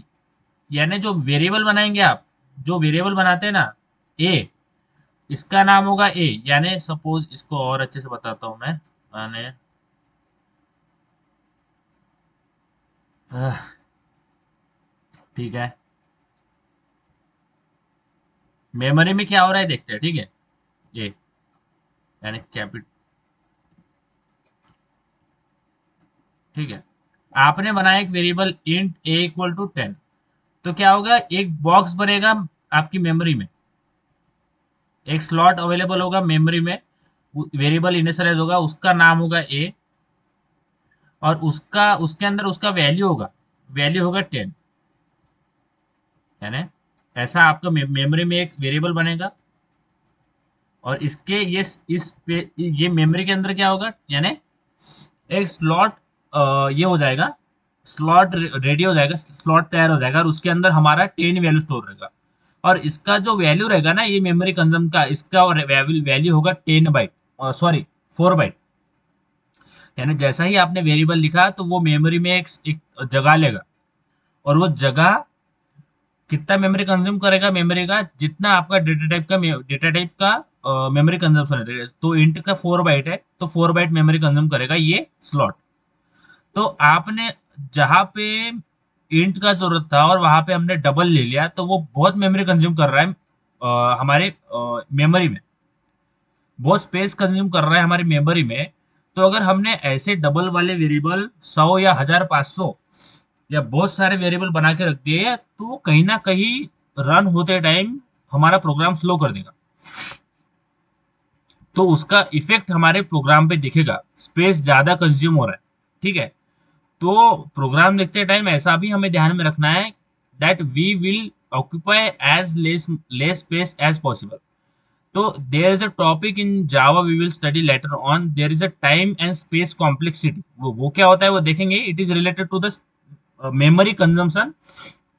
A: यानी जो वेरिएबल बनाएंगे आप, जो वेरिएबल बनाते हैं ना ए, इसका नाम होगा ए, यानी सपोज इसको और अच्छे से बताता हूं मैं। मैंने आह, ठीक है, मेमोरी में क्या हो रहा है देखते हैं। ठीक है, ए यानी कैपिट, ठीक है, आपने बनाया एक वेरिएबल इंट A = 10, तो क्या होगा, एक बॉक्स बनेगा आपकी मेमोरी में, एक स्लॉट अवेलेबल होगा मेमोरी में, वेरिएबल इनिशियलाइज होगा, उसका नाम होगा ए, और उसका उसके अंदर उसका वैल्यू होगा 10। यानी ऐसा आपका मेमोरी में एक वेरिएबल बनेगा, और इसके ये मेमोरी के अंदर क्या होगा, यानी एक स्लॉट ये हो जाएगा, स्लॉट रेडी हो जाएगा, स्लॉट तैयार हो जाएगा, और उसके अंदर हमारा 10 वैल्यू स्टोर रहेगा। और इसका जो वैल्यू रहेगा ना ये मेमोरी कंज्यूम का, इसका वैल्यू होगा 10 बाइट, सॉरी 4 बाइट। यानी जैसा ही आपने वेरिएबल लिखा तो वो मेमोरी में एक जगह लेगा, और वो जगह कितना मेमोरी कंज्यूम करेगा, मेमोरी का जितना आपका डेटा टाइप का मेमोरी कंजम्पशन है, तो इंट का 4 बाइट है तो 4 बाइट मेमोरी कंज्यूम करेगा ये स्लॉट। तो आपने जहां पे इंट का जरूरत था और वहां पे हमने डबल ले लिया तो वो बहुत मेमोरी कंज्यूम कर रहा है हमारे मेमोरी में, बहुत स्पेस कंज्यूम कर रहा है हमारी मेमोरी में। तो अगर हमने ऐसे डबल वाले वेरिएबल 100 या 1500 या बहुत सारे वेरिएबल बना के रख दिए तो कहीं ना कहीं रन होते टाइम हमारा प्रोग्राम स्लो कर देगा, तो उसका इफेक्ट हमारे प्रोग्राम पे दिखेगा, स्पेस ज्यादा कंज्यूम हो रहा है। ठीक है, तो प्रोग्राम लिखते टाइम ऐसा भी हमें ध्यान में रखना है that we will occupy as less space as possible. तो there is a topic in Java we will study later on, there is a time and space complexity. वो क्या होता है वो देखेंगे, it is related to the memory consumption.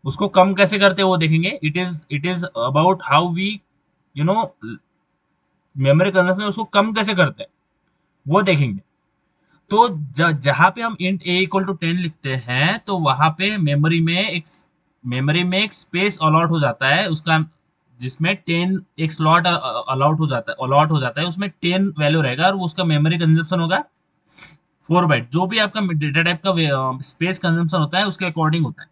A: उसको कम कैसे करते हैं वो देखेंगे, it is about how we you know memory consumption उसको कम कैसे करते हैं वो देखेंगे। तो जहां पे हम इंट ए इक्वल टू 10 लिखते हैं तो वहां पे मेमोरी में एक स्पेस अलॉट हो जाता है उसका, जिसमें 10 एक स्लॉट अलॉट हो जाता है उसमें 10 वैल्यू रहेगा और उसका मेमोरी कंजम्पशन होगा 4 बाइट। जो भी आपका डेटा टाइप का स्पेस कंजम्पशन होता है उसके अकॉर्डिंग होता है।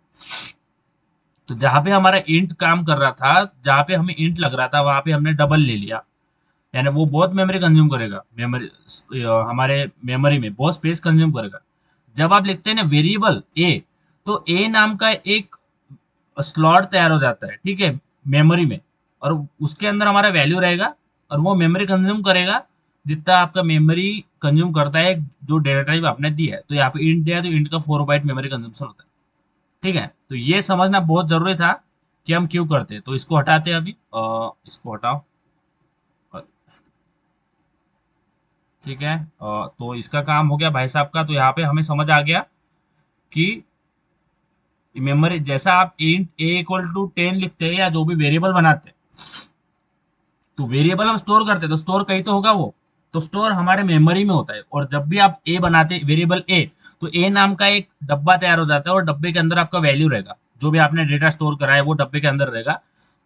A: तो जहां पे हमारा इंट काम कर रहा था, जहां पे हमें इंट लग रहा था वहां पे हमने डबल ले लिया, यानी वो बहुत मेमोरी कंज्यूम करेगा, हमारे मेमोरी में बहुत स्पेस कंज्यूम करेगा। जब आप लिखते हैं ना वेरिएबल ए, तो ए नाम का एक स्लॉट तैयार हो जाता है, ठीक है, मेमोरी में, और उसके अंदर हमारा वैल्यू रहेगा और वो मेमोरी कंज्यूम करेगा जितना आपका मेमोरी कंज्यूम करता है जो डेटा टाइप आपने दिया है। तो यहाँ पे इंट दिया है तो इंट का 4 बाइट मेमोरी कंज्यूमशन होता है। ठीक है, तो ये समझना बहुत जरूरी था कि हम क्यों करते हैं। तो इसको हटाते हैं अभी, इसको हटाओ। ठीक है, तो इसका काम हो गया भाई साहब का। तो यहाँ पे हमें समझ आ गया कि मेमोरी जैसा आप इंट ए इक्वल टू 10 लिखते हैं या जो भी वेरिएबल बनाते हैं, तो वेरिएबल हम स्टोर करते हैं तो स्टोर कहीं तो होगा वो, तो स्टोर हमारे मेमोरी में होता है। और जब भी आप ए बनाते वेरिएबल ए, तो ए नाम का एक डब्बा तैयार हो जाता है और डब्बे के अंदर आपका वैल्यू रहेगा, जो भी आपने डेटा स्टोर करा है वो डब्बे के अंदर रहेगा।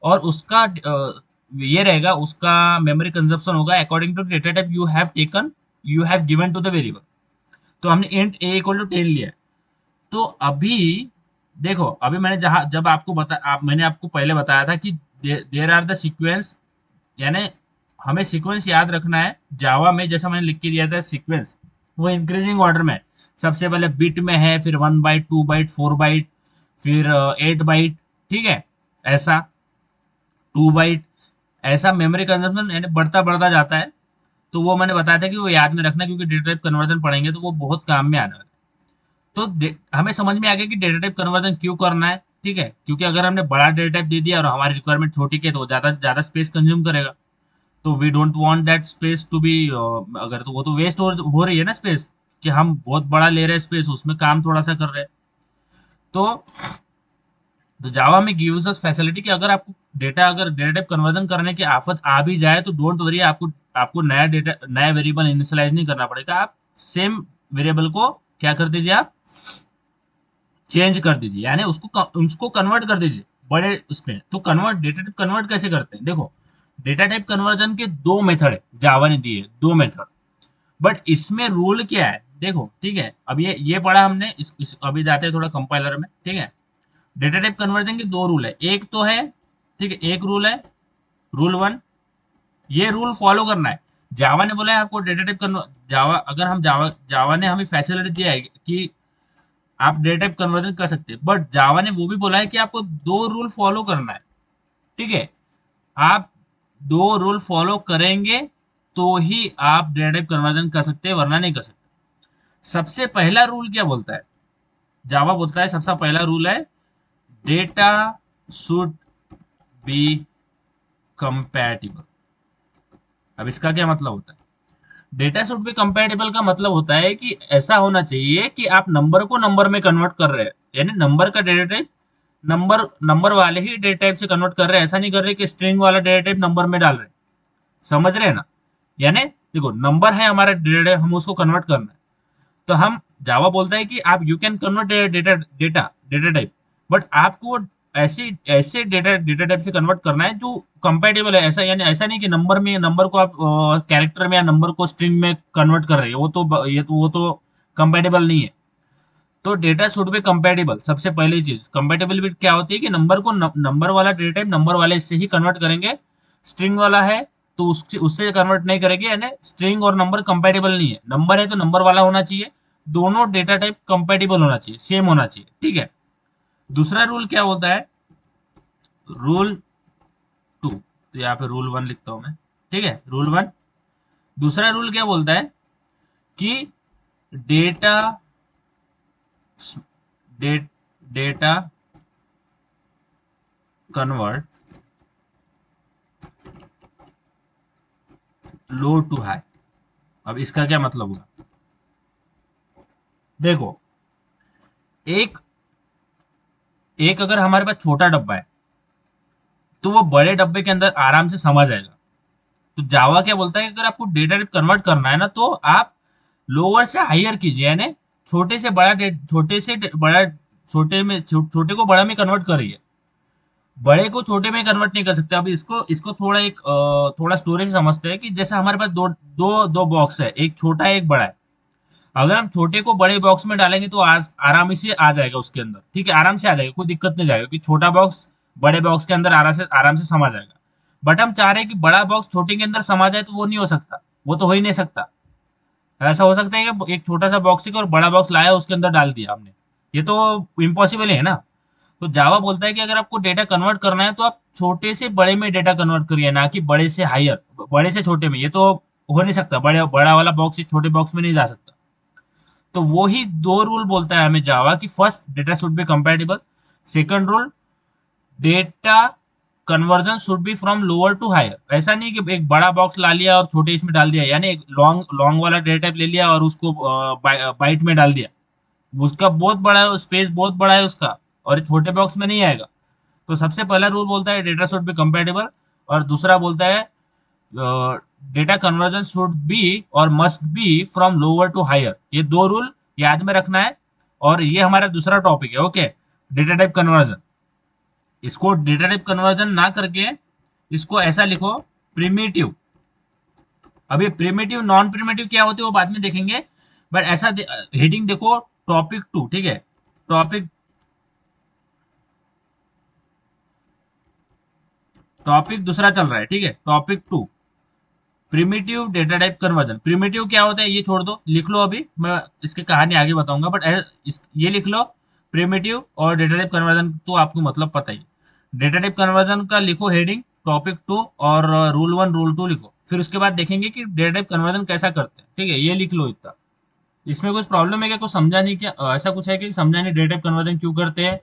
A: और उसका ये रहेगा, उसका मेमोरी कंजप्शन होगा according to data type you have given to the variable. तो हमने इंट ए इक्वल टू 10 लिया है। तो अभी देखो, अभी मैंने जब मैंने आपको पहले बताया था कि देर आर द सीक्वेंस, यानी हमें सीक्वेंस याद रखना है। जावा में जैसा मैंने लिख के दिया था सीक्वेंस, वो इंक्रीजिंग ऑर्डर में है। सबसे पहले बिट में है, फिर 1 बाइट, 2 बाइट, 4 बाइट, फिर 8 बाइट। ठीक है, ऐसा 2 बाइट, ऐसा मेमोरी कंजम्पशन यानी बढ़ता बढ़ता जाता है। तो वो मैंने बताया था कि वो याद में रखना, क्योंकि डेटा टाइप कन्वर्जन पढ़ेंगे तो वो बहुत काम में आने वाला है। तो हमें समझ में आ गया कि डेटा टाइप कन्वर्जन क्यों करना है। ठीक है, क्योंकि अगर हमने बड़ा डेटा टाइप दे दिया और हमारी रिक्वायरमेंट छोटी के, तो ज्यादा से ज्यादा स्पेस कंज्यूम करेगा। तो we don't want that space to be, अगर तो वो तो वेस्ट हो रही है ना स्पेस, कि हम बहुत बड़ा ले रहे हैं स्पेस, उसमें काम थोड़ा सा कर रहे हैं। तो जावा में गिव्स अस फैसिलिटी कि अगर डेटा टाइप कन्वर्जन करने की आफत आ भी जाए तो डोंट वरी, आपको आपको नया वेरिएबल इनिशियलाइज नहीं करना पड़ेगा। आप सेम वेरिएबल को क्या कर दीजिए, आप चेंज कर दीजिए, यानी उसको कन्वर्ट कर दीजिए बड़े उसमें। तो डेटा टाइप कन्वर्ट कैसे करते हैं, देखो, डेटा टाइप कन्वर्जन के दो मेथड है, जावा ने दिए दो मेथड। बट इसमें रूल क्या है देखो, ठीक है, अब ये पढ़ा हमने, अभी जाते हैं थोड़ा कंपाइलर में। ठीक है, डेटा टाइप कन्वर्जन के दो रूल है, एक तो है, ठीक है, एक रूल है रूल 1, ये रूल फॉलो करना है। जावा ने बोला है आपको डेटा टाइप जावा, अगर हम जावा ने हमें फैसिलिटी दिया है कि आप डेटा टाइप कन्वर्जन कर सकते हैं, बट जावा ने वो भी बोला है कि आपको दो रूल फॉलो करना है। ठीक है, आप दो रूल फॉलो करेंगे तो ही आप डेटा टाइप कन्वर्जन कर सकते हैं, वरना नहीं कर सकते। सबसे पहला रूल क्या बोलता है, जावा बोलता है सबसे पहला रूल है डेटा शुड बी कंपैटिबल। अब इसका क्या मतलब होता है, डेटा शुड बी कंपैटिबल का मतलब होता है कि ऐसा होना चाहिए कि आप नंबर को नंबर में कन्वर्ट कर रहे हैं, यानी नंबर का डेटा टाइप नंबर नंबर वाले ही डेटा टाइप से कन्वर्ट कर रहे हैं। ऐसा नहीं कर रहे कि स्ट्रिंग वाला डेटा टाइप नंबर में डाल रहे हैं, समझ रहे हैं ना। यानी देखो, नंबर है हमारा डेटा टाइप, हम उसको कन्वर्ट करना है। तो हम जावा बोलता है कि आप you can convert data data data type, but आपको ऐसे ऐसे डेटा डेटा टाइप से कन्वर्ट करना है जो कंपैटिबल है। ऐसा यानी ऐसा नहीं कि नंबर को आप कैरेक्टर में या नंबर को स्ट्रिंग में कन्वर्ट कर रहे हैं, वो तो कंपैटिबल नहीं है। तो डेटा शुड बी कंपैटिबल। सबसे पहली चीज कंपैटिबिलिटी क्या होती है कि नंबर को नंबर वाला डेटा टाइप नंबर वाले से ही कन्वर्ट करेंगे। स्ट्रिंग वाला है तो उससे कन्वर्ट नहीं करेंगे, यानी स्ट्रिंग और नंबर कंपैटिबल नहीं है। नंबर है तो नंबर वाला होना चाहिए, दोनों डेटा टाइप कंपैटिबल होना चाहिए, सेम होना चाहिए, ठीक है। दूसरा रूल क्या बोलता है, रूल 2, तो यहाँ पे रूल 1 लिखता हूं मैं, ठीक है, रूल 1। दूसरा रूल क्या बोलता है कि data date data convert low to high. अब इसका क्या मतलब हुआ, देखो, एक एक अगर हमारे पास छोटा डब्बा है तो वो बड़े डब्बे के अंदर आराम से समा जाएगा। तो जावा क्या बोलता है कि अगर आपको डेटा टाइप कन्वर्ट करना है ना, तो आप लोअर से हायर कीजिए, यानी छोटे से बड़ा बड़ा छोटे को बड़ा में कन्वर्ट करिए, बड़े को छोटे में कन्वर्ट नहीं कर सकते। अब इसको इसको थोड़ा थोड़ा स्टोरी से समझते हैं कि जैसे हमारे पास दो बॉक्स है, एक छोटा है एक बड़ा है। अगर हम छोटे को बड़े बॉक्स में डालेंगे तो आज आराम से आ जाएगा उसके अंदर, ठीक है, आराम से आ जाएगा, कोई दिक्कत नहीं जाएगा, क्योंकि छोटा बॉक्स बड़े बॉक्स के अंदर आराम से समा जाएगा। बट हम चाह रहे हैं कि बड़ा बॉक्स छोटे के अंदर समा जाए, तो वो नहीं हो सकता, वो तो हो ही नहीं सकता। ऐसा हो सकता है कि एक छोटा सा बॉक्स है और बड़ा बॉक्स लाया उसके अंदर डाल दिया हमने, ये तो इम्पॉसिबल है ना। तो जावा बोलता है कि अगर आपको डेटा कन्वर्ट करना है तो आप छोटे से बड़े में डेटा कन्वर्ट करिए, ना कि बड़े से हायर, बड़े से छोटे में, ये तो हो नहीं सकता, बड़ा वाला बॉक्स से छोटे बॉक्स में नहीं जा सकता। तो वो ही दो रूल बोलता है हमें जावा कि first data should be compatible, second rule data conversion should be from lower to higher. ऐसा नहीं कि एक बड़ा बॉक्स ला लिया और छोटे इसमें डाल दिया, यानी एक लॉन्ग लॉन्ग वाला डेटा टाइप ले लिया और उसको बाइट में डाल दिया, उसका बहुत बड़ा स्पेस बहुत बड़ा है उसका, और ये छोटे बॉक्स में नहीं आएगा। तो सबसे पहला रूल बोलता है डेटा शुड बी कंपैटिबल, और दूसरा बोलता है डेटा कन्वर्जन शुड बी और must be from lower to higher. ये दो रूल याद में रखना है। और ये हमारा दूसरा टॉपिक है, ओके, डेटा टाइप कन्वर्जन। इसको डेटा टाइप कन्वर्जन ना करके इसको ऐसा लिखो, प्रिमिटिव। अब ये प्रिमिटिव नॉन प्रिमिटिव क्या होते हैं वो बाद में देखेंगे, बट ऐसा हेडिंग देखो, टॉपिक 2, ठीक है, टॉपिक टॉपिक दूसरा चल रहा है, ठीक है, topic 2, primitive data type conversion. Primitive क्या होता है ये छोड़ दो, लिख लो, अभी मैं इसकी कहानी आगे बताऊंगा, बट ये लिख लो, प्रिमिटिव और डेटा टाइप कन्वर्जन तो आपको मतलब पता ही। डेटा टाइप कन्वर्जन का लिखो हेडिंग टॉपिक 2, और रूल 1 रूल 2 लिखो, फिर उसके बाद देखेंगे कि डेटा टाइप कन्वर्जन कैसा करते हैं, ठीक है, ये लिख लो इतना। इसमें कुछ प्रॉब्लम है क्या, कुछ समझा नहीं क्या, ऐसा कुछ है कि समझा नहीं डेटा टाइप कन्वर्जन क्यों करते हैं,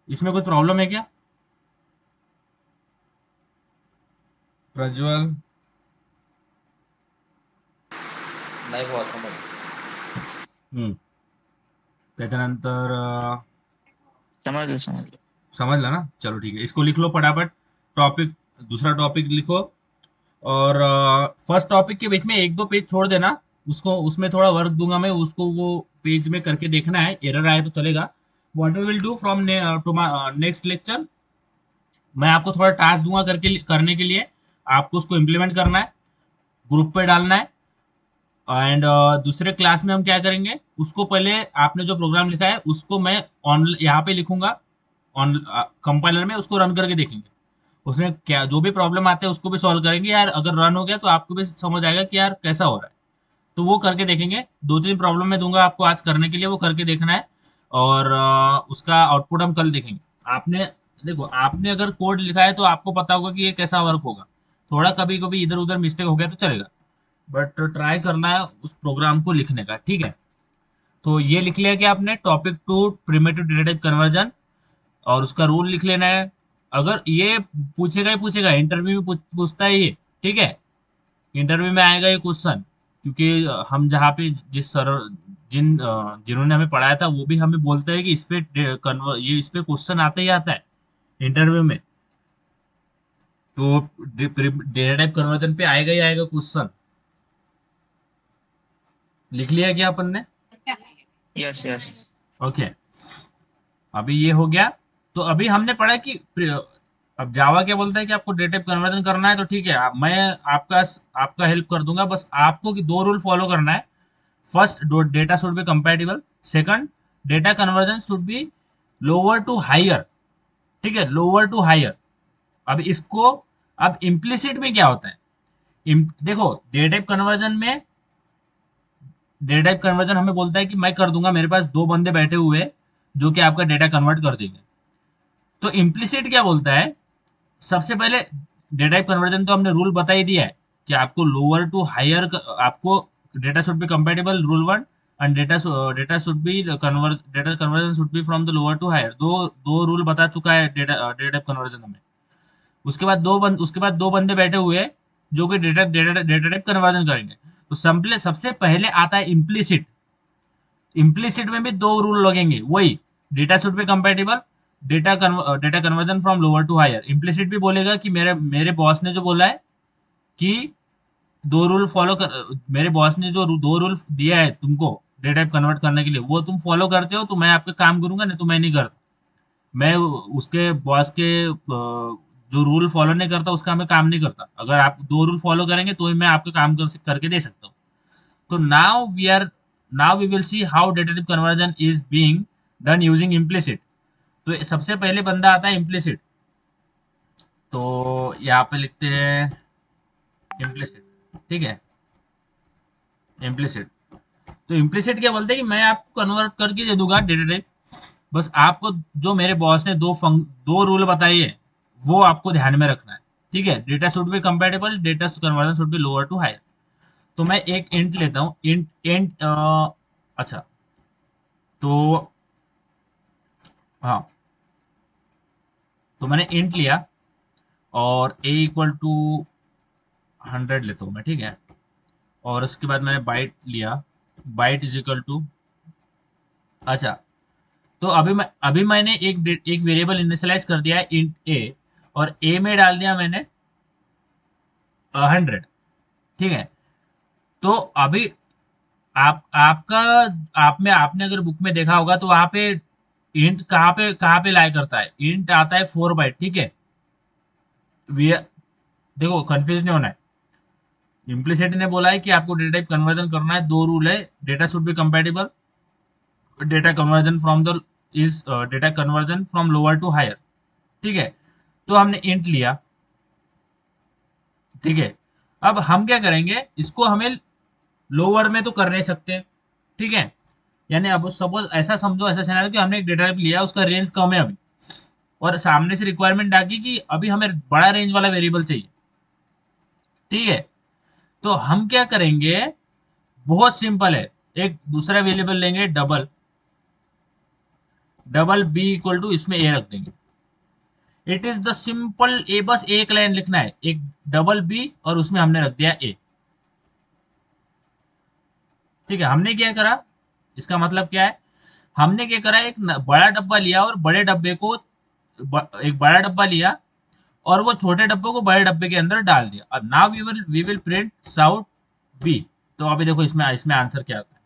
A: इसमें कुछ प्रॉब्लम है क्या, प्रज्वल?
C: नाही बुवा समज.
A: हम्म त्याच्यानंतर
B: समझ समझ लो।
A: समझ ला ना, चलो ठीक है, इसको लिख लो फटाफट। टॉपिक, दूसरा टॉपिक लिखो, और फर्स्ट टॉपिक के बीच में एक दो पेज छोड़ देना, उसको उसमें थोड़ा वर्क दूंगा मैं, उसको वो पेज में करके देखना है, एरर आए तो चलेगा। What we will do from to next lecture, मैं आपको थोड़ा टास्क दूंगा करने के लिए, आपको उसको इम्प्लीमेंट करना है, ग्रुप पे डालना है। एंड दूसरे क्लास में हम क्या करेंगे, उसको पहले आपने जो प्रोग्राम लिखा है उसको मैं ऑन यहाँ पे लिखूंगा, ऑन कंपाइलर में उसको रन करके देखेंगे, उसमें क्या जो भी प्रॉब्लम आते हैं उसको भी सॉल्व करेंगे यार। अगर रन हो गया तो आपको भी समझ आएगा कि यार कैसा हो रहा है, तो वो करके देखेंगे। दो तीन प्रॉब्लम मैं दूंगा आपको आज करने के लिए, वो करके देखना है, और उसका आउटपुट हम कल देखेंगे। आपने देखो, आपने अगर कोड लिखा है तो आपको पता होगा कि ये कैसा वर्क होगा। थोड़ा कभी कभी इधर उधर मिस्टेक हो गया तो चलेगा, बट ट्राई करना है उस प्रोग्राम को लिखने का, ठीक है। तो ये लिख लिया कि आपने topic 2 primitive data type conversion, और उसका रूल लिख लेना है। अगर ये पूछेगा ही पूछेगा, इंटरव्यू में पूछता है ये, ठीक है, इंटरव्यू में आएगा ये क्वेश्चन, क्योंकि हम जहाँ पे जिन्होंने हमें पढ़ाया था वो भी हमें बोलते हैं कि इस पे क्वेश्चन आता ही आता है इंटरव्यू में। तो डेटा टाइप कन्वर्जन पे आएगा ही आएगा क्वेश्चन। लिख लिया क्या अपन ने?
B: Yes yes.
A: ओके, अभी ये हो गया। तो अभी हमने पढ़ा कि अब जावा क्या बोलता है कि आपको डेटा टाइप कन्वर्जन करना है, तो ठीक है, मैं आपका आपका हेल्प कर दूंगा। बस आपको कि दो रूल फॉलो करना है। First, data should be compatible. Second, data conversion should be lower to higher. ठीक है, लोअर टू हायर। अब इसको, अब इम्प्लिसिट में क्या होता है? देखो, डेटा टाइप कन्वर्जन में, डेटा टाइप कन्वर्जन हमें बोलता है कि मैं कर दूंगा, मेरे पास दो बंदे बैठे हुए हैं जो कि आपका डेटा कन्वर्ट कर देंगे। तो इम्प्लिसिट क्या बोलता है? सबसे पहले डेटा टाइप कन्वर्जन तो हमने रूल बता ही दिया है कि आपको लोअर टू हायर, आपको data should be compatible, rule one. And data should be data conversion should be from the lower to higher. दो दो रूल बता चुका है डेटा डेटा टाइप कन्वर्जन में। उसके बाद दो बंदे बैठे हुए हैं जो कि data data data type conversion करेंगे। तो सबसे पहले आता है इम्प्लिसिट। इम्प्लिसिट में भी दो रूल लगेंगे, वही data should be compatible, data conversion from lower to higher. Implicit भी बोलेगा कि मेरे मेरे बॉस ने जो बोला है कि दो रूल फॉलो कर, मेरे बॉस ने जो दो रूल दिया है तुमको डेटा टाइप कन्वर्ट करने के लिए, वो तुम फॉलो करते हो तो मैं आपका काम करूंगा, नहीं तो मैं नहीं करता। मैं उसके बॉस के जो रूल फॉलो नहीं करता उसका मैं काम नहीं करता। अगर आप दो रूल फॉलो करेंगे तो ही मैं आपका काम करके दे सकता हूँ। तो now we will see how data type conversion is being done using implicit. तो सबसे पहले बंदा आता है इम्प्लिसिट। तो यहाँ पे लिखते हैं इम्प्लिसिट। ठीक है, इम्प्लिसिट। तो इम्प्लिसिट क्या बोलते हैं कि मैं आपको कन्वर्ट करके दे दूंगा डेटा टाइप। बस आपको जो मेरे बॉस ने दो रूल बताई है वो आपको ध्यान में रखना है। ठीक है, data should be compatible, data conversion should be lower to higher. तो मैं एक इंट लेता हूँ, इंट इंट अच्छा, तो हाँ, तो मैंने इंट लिया और a इक्वल टू 100 लेता हूँ मैं। ठीक है, और उसके बाद मैंने बाइट लिया, बाइट इज इक्वल टू, अच्छा, तो अभी मैंने एक वेरिएबल इनिशियलाइज कर दिया है इंट a, और a में डाल दिया मैंने 100। ठीक है, तो अभी आपका आपने अगर बुक में देखा होगा तो वहां पे इंट कहाँ पे लाई करता है? इंट आता है 4 बाइट। ठीक है, वी देखो कंफ्यूज नहीं होना है। इम्प्लिसिट ने बोला है कि आपको डेटा टाइप कन्वर्जन करना है, दो रूल है, data should be compatible, data conversion from the is data conversion from lower to higher. ठीक है, तो हमने इंट लिया। ठीक है, अब हम क्या करेंगे, इसको हमें लोअर में तो कर नहीं सकते। ठीक है, यानी अब सपोज ऐसा समझो, ऐसा सिनेरियो कि हमने एक डेटा टाइप लिया, उसका रेंज कम है अभी, और सामने से रिक्वायरमेंट आ गई कि अभी हमें बड़ा रेंज वाला वेरिएबल चाहिए। ठीक है, तो हम क्या करेंगे, बहुत सिंपल है, एक दूसरा वेरिएबल लेंगे, double double b equal to, इसमें ए रख देंगे। It is the simple a, बस एक लाइन लिखना है, एक डबल बी और उसमें हमने रख दिया ए। ठीक है, हमने क्या करा, इसका मतलब क्या है, हमने क्या करा, एक बड़ा डब्बा लिया और बड़े डब्बे को एक बड़ा डब्बा लिया और वो छोटे डब्बे को बड़े डब्बे के अंदर डाल दिया। अब now we will print sout b. तो अभी देखो इसमें इसमें आंसर क्या आता है।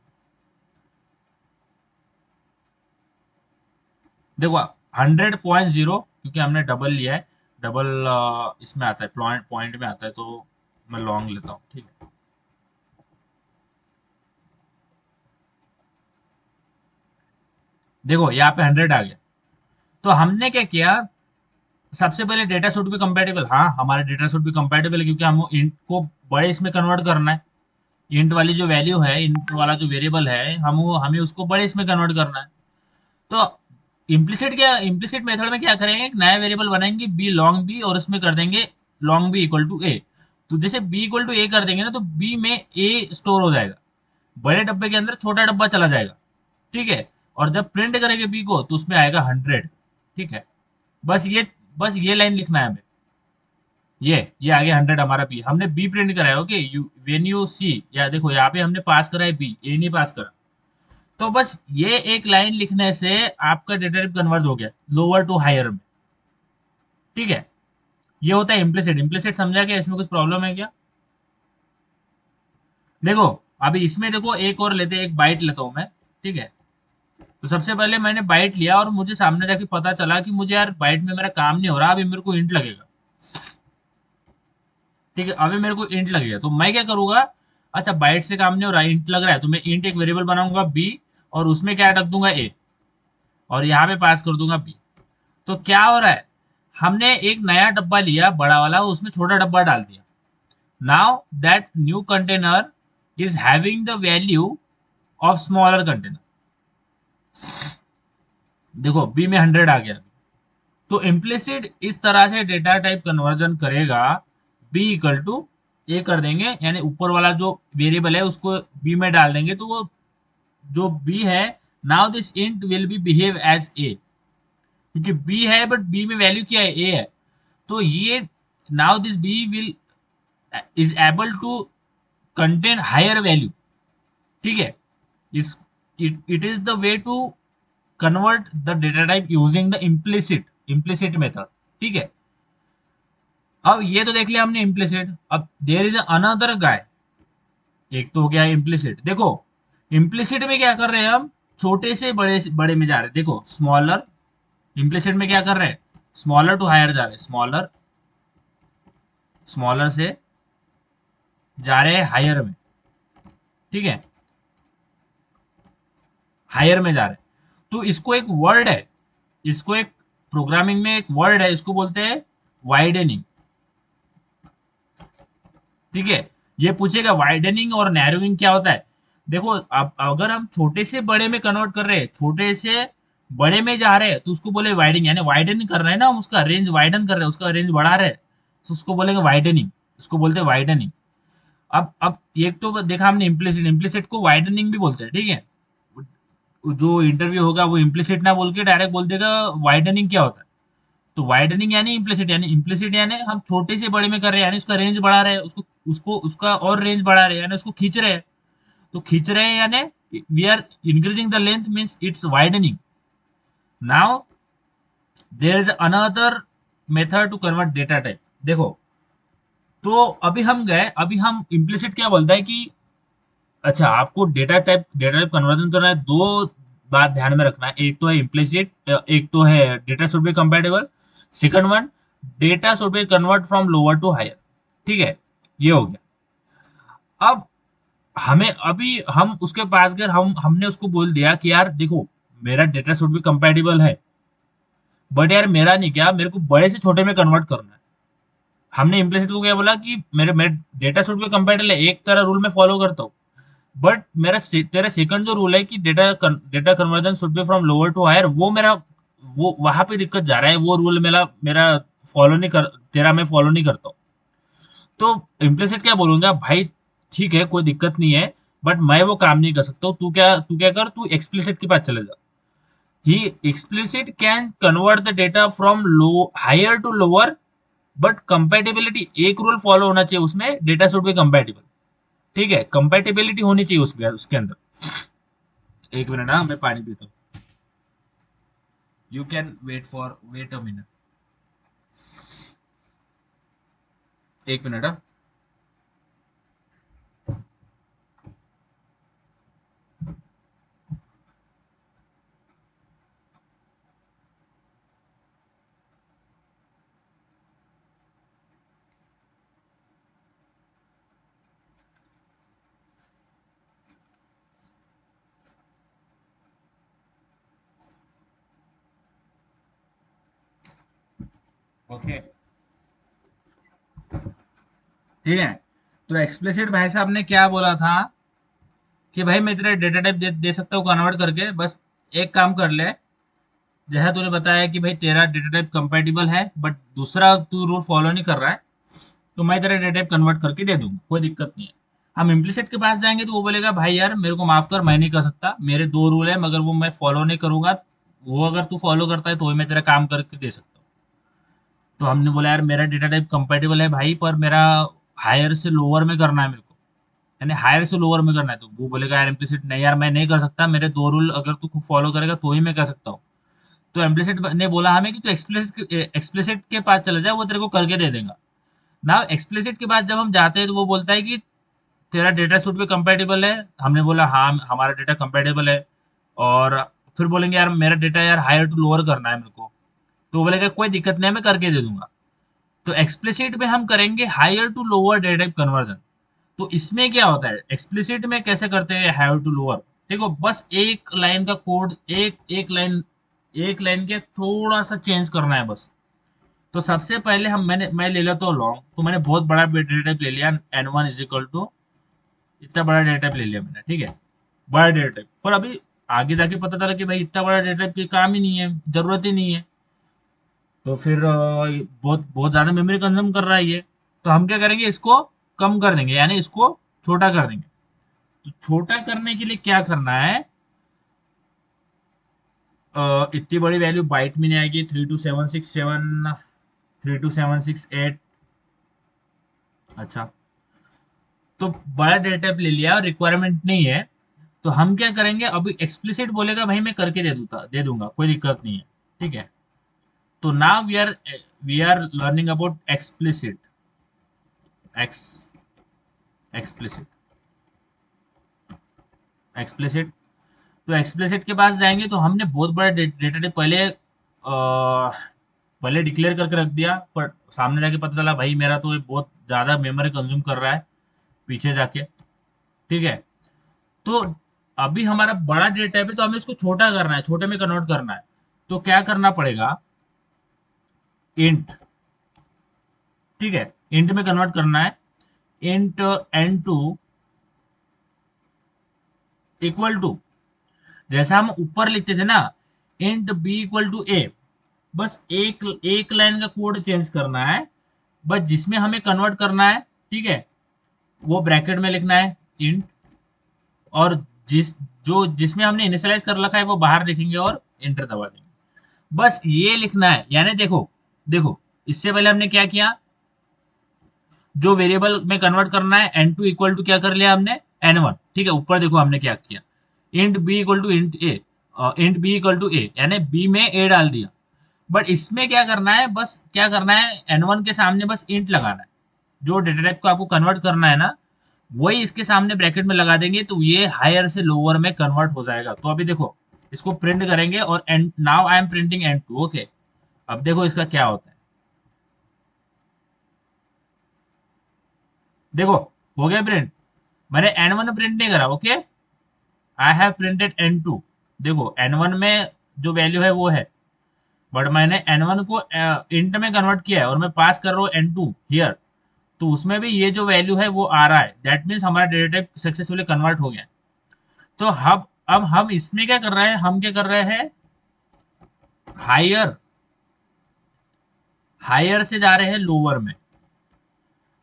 A: देखो 100.0, क्योंकि हमने डबल लिया है, डबल इसमें आता है, पॉइंट पॉइंट में आता है, तो मैं लॉन्ग लेता हूँ। ठीक है, देखो यहाँ पे 100 आ गया। तो हमने क्या किया, सबसे पहले डेटा शुड भी कंपेटेबल, हाँ हमारा डेटा शुड भी कंपेटेबल है क्योंकि हम इंट को बड़े इसमें कन्वर्ट करना है। इंट वाली जो वैल्यू है, इंट वाला जो वेरिएबल है, हमें उसको बड़े इसमें कन्वर्ट करना है। तो इम्प्लिसिट मेथड में क्या करेंगे, एक नया वेरिएबल बनाएंगे बी लॉन्ग बी, और उसमें कर देंगे लॉन्ग बी इक्वल टू ए। तो जैसे बी इक्वल टू ए कर देंगे ना, तो बी में ए स्टोर हो जाएगा, बड़े डब्बे के अंदर छोटा डब्बा चला जाएगा। ठीक है, और जब प्रिंट करेंगे बी को तो उसमें आएगा 100। ठीक है, बस ये लाइन लिखना है हमें। ये आ गया 100 हमारा बी, हमने बी प्रिंट कराया। ओके, व्हेन यू सी, या देखो यहाँ पे हमने पास करा है बी, ए नहीं पास करा। तो बस ये एक लाइन लिखने से आपका डेटा टाइप कन्वर्ट हो गया लोअर टू हायर में। ठीक है, ये होता है इम्प्लिसिट। इम्प्लिसिट समझा क्या, इसमें कुछ प्रॉब्लम है क्या? देखो, अभी इसमें देखो एक और लेते हैं, एक बाइट लेता हूं मैं। ठीक है, तो सबसे पहले मैंने बाइट लिया और मुझे सामने जाके पता चला कि मुझे यार बाइट में मेरा काम नहीं हो रहा, अभी मेरे को इंट लगेगा। ठीक है, अभी मेरे को इंट लगेगा, तो मैं क्या करूंगा, अच्छा बाइट से काम नहीं हो रहा, इंट लग रहा है, तो मैं इंट एक वेरिएबल बनाऊंगा बी, और उसमें क्या रख दूंगा ए, और यहाँ पे पास कर दूंगा बी। तो क्या हो रहा है, हमने एक नया डब्बा लिया बड़ा वाला, उसमें छोटा डब्बा डाल दिया। Now that new container is having the value of smaller container. देखो बी में 100 आ गया। तो इम्प्लिसिट इस तरह से डेटा टाइप कन्वर्जन करेगा, बी इक्वल टू ए कर देंगे, यानी ऊपर वाला जो वेरिएबल है उसको बी में डाल देंगे, तो वो जो बी है, now this int will be behave as a, क्योंकि बी है बट बी में वैल्यू क्या है, ए है। तो ये now this b will is able to contain higher value. ठीक है, इस it is the way to convert the data type using the implicit method. ठीक है, अब ये तो देख लिया हमने इम्प्लिसिट। अब देयर इज अनदर गाय, एक तो हो गया इम्प्लिसिट। देखो इम्प्लिसिट में क्या कर रहे हैं हम, छोटे से बड़े बड़े में जा रहे हैं। देखो स्मॉलर, इम्प्लिसिट में क्या कर रहे हैं, स्मॉलर टू हायर जा रहे हैं, स्मॉलर स्मॉलर से जा रहे हैं हायर में। ठीक है, हायर में जा रहे हैं। तो इसको एक वर्ड है, इसको एक प्रोग्रामिंग में एक वर्ड है, इसको बोलते हैं वाइडनिंग। ठीक है, ये पूछेगा वाइडनिंग और नैरोइंग क्या होता है। देखो अब अगर हम छोटे से बड़े में कन्वर्ट कर रहे हैं, छोटे से बड़े में जा रहे हैं, तो उसको बोले वाइडिंग, यानी वाइडन कर रहे हैं ना हम, उसका रेंज वाइडन कर रहे हैं, उसका रेंज बढ़ा रहे हैं, तो उसको बोलेंगे वाइडनिंग, उसको बोलते हैं वाइडनिंग। अब एक तो देखा हमने इम्प्लिसिट, इम्प्लिसिट को वाइडनिंग भी बोलते हैं। ठीक है, जो इंटरव्यू होगा वो इम्प्लिसिट ना बोल के डायरेक्ट बोल देगा वाइडनिंग क्या होता है। तो वाइडनिंग यानी इम्प्लिसिट यानी हम छोटे से बड़े में कर रहे हैं, यानी उसका रेंज बढ़ा रहे हैं, उसको उसको उसका और रेंज बढ़ा रहे हैं, यानी उसको खींच रहे हैं। तो खींच रहे हैं यानी we are increasing the length, means it's widening. Now there is another method to convert data type. देखो, तो अभी हम गए, अभी हम इम्प्लिसिट क्या बोलता है कि अच्छा आपको डेटा टाइप कन्वर्जन करना है, दो बात ध्यान में रखना है, एक तो है इम्प्लिसिट, एक तो है data should be compatible, second one data should be convert from lower to higher. ठीक है, ये हो गया। अब हमें अभी हम उसके पास गए, हमने उसको बोल दिया कि यार देखो मेरा डेटा शुड बी कंपैटिबल है, बट यार मेरा नहीं, क्या मेरे को बड़े से छोटे में कन्वर्ट करना है। हमने इम्प्लिसिट को क्या बोला कि मेरे मेरे डेटा शुड बी कंपैटिबल है, एक तरह रूल में फॉलो करता हूँ, बट तेरा सेकंड जो रूल है कि data conversion should be from lower to higher, वो मेरा, वो वहां पे दिक्कत जा रहा है, वो रूल मेरा मेरा फॉलो नहीं कर, तेरा मैं फॉलो नहीं करता हूँ। तो इम्प्लिसिट क्या बोलूंगा, भाई ठीक है कोई दिक्कत नहीं है, बट मैं वो काम नहीं कर सकता हूँ, तू क्या कर, तू एक्सप्लिसिट के पास चले जा। ही explicit can convert the data from low higher to lower, but compatibility एक रूल फॉलो होना चाहिए उसमें, डेटा शुड बी कंपेटिबल। ठीक है, कंपेटिबिलिटी होनी चाहिए उसमें, उसके अंदर। एक मिनट, हाँ मैं पानी पीता हूँ, you can wait a minute, एक मिनट। हाँ ओके, ठीक है। तो एक्सप्लिसिट भाई साहब ने क्या बोला था कि भाई मैं तेरा डेटा टाइप दे सकता हूँ कन्वर्ट करके, बस एक काम कर ले, जैसा तूने बताया कि भाई तेरा डेटा टाइप कंपेटिबल है बट दूसरा तू रूल फॉलो नहीं कर रहा है, तो मैं तेरा डेटा टाइप कन्वर्ट करके दे दूंगा, कोई दिक्कत नहीं है। हम इम्प्लिसिट के पास जाएंगे तो वो बोलेगा भाई यार मेरे को माफ कर, मैं नहीं कर सकता, मेरे दो रूल है मगर वो मैं फॉलो नहीं करूंगा, वो अगर तू फॉलो करता है तो ही मैं तेरा काम करके दे सकता हूँ। तो हमने बोला यार मेरा डेटा टाइप कंपेटिबल है भाई, पर मेरा हायर से लोअर में करना है मेरे को, यानी हायर से लोअर में करना है। तो वो बोलेगा यार इम्प्लिसिट नहीं यार मैं नहीं कर सकता, मेरे दो रूल अगर तू फॉलो करेगा तो ही मैं कर सकता हूँ। तो इम्प्लिसिट ने बोला हमें कि तू एक्सप्लिसिट के पास चला जाए, वो तेरे को करके दे देगा। ना एक्सप्लिसिट के बाद जब हम जाते हैं तो वो बोलता है कि तेरा डेटा सूट पे कंपेटिबल है, हमने बोला हाँ हमारा डेटा कंपेटिबल है, और फिर बोलेंगे यार मेरा डेटा यार हायर टू लोअर करना है मेरे को, तो वो बोलेगा कोई दिक्कत नहीं है मैं करके दे दूंगा। तो एक्सप्लिसिट में हम करेंगे higher to lower data type conversion. तो इसमें क्या होता है, एक्सप्लिसिट में कैसे करते हैं हायर टू लोअर, देखो बस एक लाइन का कोड, एक लाइन के थोड़ा सा चेंज करना है बस। तो सबसे पहले मैं ले लेता हूँ लॉन्ग, तो मैंने बहुत बड़ा डेटा टाइप ले लिया, n one is equal to, इतना बड़ा डेटा टाइप ले लिया मैंने, ठीक है, बड़ा डेटा टाइप। पर अभी आगे जाके पता चला कि भाई इतना बड़ा डेटा टाइप की काम ही नहीं है, जरूरत ही नहीं है, तो फिर बहुत बहुत ज्यादा मेमोरी कंज्यूम कर रहा है ये। तो हम क्या करेंगे, इसको कम कर देंगे, यानी इसको छोटा कर देंगे। तो छोटा करने के लिए क्या करना है, इतनी बड़ी वैल्यू बाइट में नहीं आएगी, 32767, 32768, अच्छा, तो बड़ा डेटा टाइप ले लिया और रिक्वायरमेंट नहीं है। तो हम क्या करेंगे, अभी एक्सप्लिसिट बोलेगा भाई मैं करके दे दूंगा, कोई दिक्कत नहीं है, ठीक है। तो now we are learning about explicit, ex explicit explicit. तो एक्सप्लिसिट के पास जाएंगे तो हमने बहुत बड़ा डेटा टाइप पहले डिक्लेयर करके रख दिया, पर सामने जाके पता चला भाई मेरा तो ये बहुत ज्यादा मेमोरी कंज्यूम कर रहा है पीछे जाके, ठीक है। तो अभी हमारा बड़ा डेटा टाइप है, तो हमें इसको छोटा करना है, छोटे में कन्वर्ट करना है। तो क्या करना पड़ेगा, इंट, ठीक है, इंट में कन्वर्ट करना है। Int n two equal to, जैसा हम ऊपर लिखते थे ना, int b equal to a, बस एक एक लाइन का कोड चेंज करना है, बस जिसमें हमें कन्वर्ट करना है, ठीक है, वो ब्रैकेट में लिखना है इंट, और जिसमें हमने इनिशियलाइज कर रखा है वो बाहर लिखेंगे और एंटर दबा देंगे। बस ये लिखना है, यानी देखो देखो, इससे पहले हमने क्या किया, जो वेरिएबल में कन्वर्ट करना है एन टू इक्वल टू क्या कर लिया हमने, एन वन, ठीक है। ऊपर देखो हमने क्या किया, int b equal to int a, int b equal to a, यानी बी में ए डाल दिया। बट इसमें क्या करना है, बस क्या करना है, एन वन के सामने बस इंट लगाना है, जो डेटा टाइप को आपको कन्वर्ट करना है ना, वही इसके सामने ब्रैकेट में लगा देंगे, तो ये हायर से लोअर में कन्वर्ट हो जाएगा। तो अभी देखो इसको प्रिंट करेंगे, और and now I am printing n two, okay. अब देखो इसका क्या होता है, देखो हो गया प्रिंट, मैंने एन वन प्रिंट नहीं करा, okay, I have printed n two. देखो एन वन में जो वैल्यू है वो है, बट मैंने एन वन को इंट में कन्वर्ट किया है, और मैं पास कर रहा हूँ एन टू हियर, तो उसमें भी ये जो वैल्यू है वो आ रहा है, दैट मीन्स हमारा डेटा टाइप सक्सेसफुली कन्वर्ट हो गया। तो अब हम इसमें क्या कर रहे हैं, हम क्या कर रहे हैं, हायर हायर से जा रहे हैं लोअर में।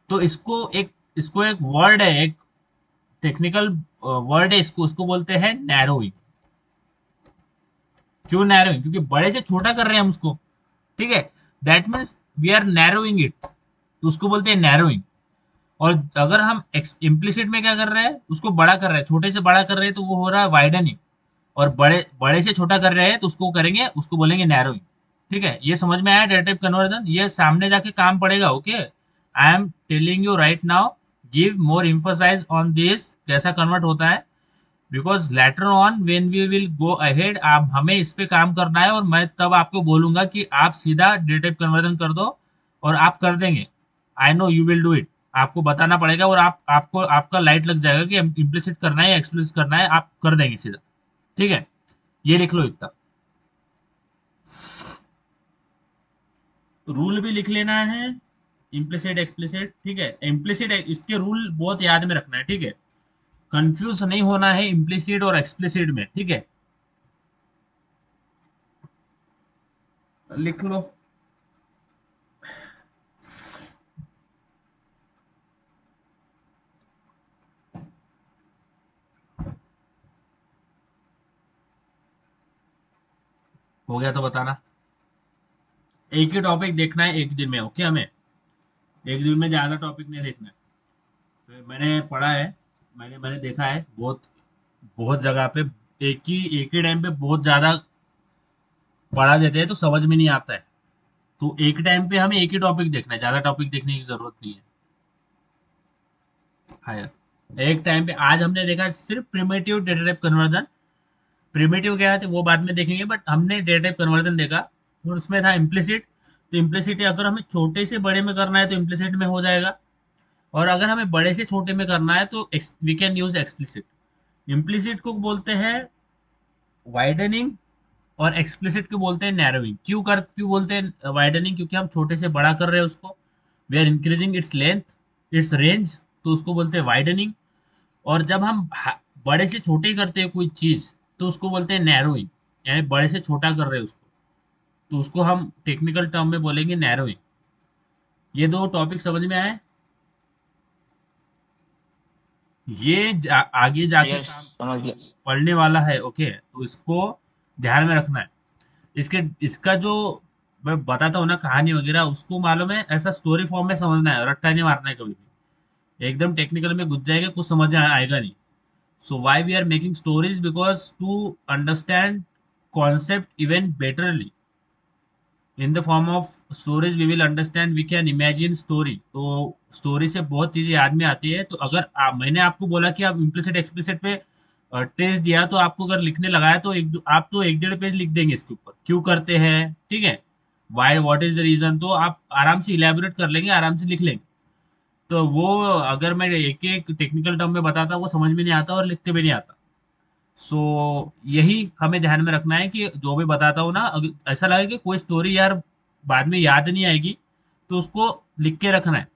A: तो इसको एक वर्ड है, एक टेक्निकल वर्ड है, इसको उसको बोलते हैं नैरोइंग। क्यों नैरोइंग, क्योंकि बड़े से छोटा कर रहे हैं हम उसको, ठीक है, that means we are narrowing it, तो उसको बोलते हैं नैरोइंग। और अगर हम इम्प्लिसिट में क्या कर रहे हैं, उसको बड़ा कर रहे हैं, छोटे से बड़ा कर रहे हैं, तो वो हो रहा है वाइडनिंग। और बड़े बड़े से छोटा कर रहे हैं, तो उसको करेंगे, उसको बोलेंगे नैरोइंग, ठीक है। ये समझ में आया डेटा टाइप कन्वर्जन, ये सामने जाके काम पड़ेगा, okay. I am telling you right now, give more emphasize on this, कैसा कन्वर्ट होता है, because later on when we will go ahead, आप हमें इस पे काम करना है, और मैं तब आपको बोलूंगा कि आप सीधा डेटा टाइप कन्वर्जन कर दो, और आप कर देंगे, I know you will do it. आपको बताना पड़ेगा, और आपको आपका लाइट लग जाएगा कि इम्प्लिसिट करना है या एक्सप्लिसिट करना है, आप कर देंगे सीधा, ठीक है। ये लिख लो इतना, रूल भी लिख लेना है, इम्प्लिसिट एक्सप्लिसिट, ठीक है। इम्प्लिसिट इसके रूल बहुत याद में रखना है, ठीक है, कंफ्यूज नहीं होना है इम्प्लिसिट और एक्सप्लिसिट में, ठीक है, लिख लो। हो गया तो बताना, एक ही टॉपिक देखना है एक दिन में, ओके, हमें एक दिन में ज्यादा टॉपिक नहीं देखना है। तो मैंने पढ़ा है, मैंने मैंने देखा है बहुत बहुत जगह पे एक ही टाइम पे बहुत ज्यादा पढ़ा देते हैं, तो समझ में नहीं आता है। तो एक टाइम पे हमें एक ही टॉपिक देखना है, ज्यादा टॉपिक देखने की जरूरत नहीं है। हायर एक टाइम पे आज हमने देखा सिर्फ primitive data type conversion, primitive क्या है वो बाद में देखेंगे, बट हमने डेटा टाइप कन्वर्जन देखा और उसमें था इम्प्लिसिट। तो इम्प्लिसिट अगर हमें छोटे से बड़े में करना है तो इम्प्लिसिट में हो जाएगा, और अगर हमें बड़े से छोटे में करना है तो we can use explicit. Implicit को बोलते हैं वाइडनिंग, और एक्सप्लिसिट को बोलते हैं नैरोइंग। क्यों बोलते हैं वाइडनिंग? क्योंकि हम छोटे से बड़ा कर रहे हैं उसको, we are increasing its length, its range, तो उसको बोलते हैं वाइडनिंग। और जब हम बड़े से छोटे करते हैं कोई चीज तो उसको बोलते हैं नैरोइंग, यानी बड़े से छोटा कर रहे हैं उसको, तो उसको हम टेक्निकल टर्म में बोलेंगे नैरोइंग। ये दो टॉपिक समझ में आए? ये आगे जाके
B: यस,
A: काम
B: समझ गया।
A: पढ़ने वाला है, ओके, तो इसको ध्यान में रखना है। इसके इसका जो मैं बताता हूँ ना कहानी वगैरह, उसको मालूम है ऐसा स्टोरी फॉर्म में समझना है, रट्टा नहीं मारना है कभी भी। एकदम टेक्निकल में घुस जाएगा, कुछ समझ में आएगा नहीं। So why we are making stories? Because to understand concept even betterly, in the form of stories we will understand, we can imagine story। तो स्टोरी से बहुत चीजें याद में आती है। तो अगर मैंने आपको बोला कि आप इम्प्लिसिट एक्सप्लिसिट पे टेस्ट दिया, तो आपको अगर लिखने लगाया तो आप तो 1-1.5 पेज लिख देंगे इसके ऊपर, क्यों करते हैं, ठीक है, why, what is the reason, तो आप आराम से इलेबोरेट कर लेंगे, आराम से लिख लेंगे। तो वो अगर मैं एक एक टेक्निकल टर्म में बताता वो समझ में नहीं आता और लिखते भी नहीं आता। सो यही हमें ध्यान में रखना है कि जो भी बताता हूँ ना, अगर ऐसा लगे कि कोई स्टोरी यार बाद में याद नहीं आएगी, तो उसको लिख के रखना है।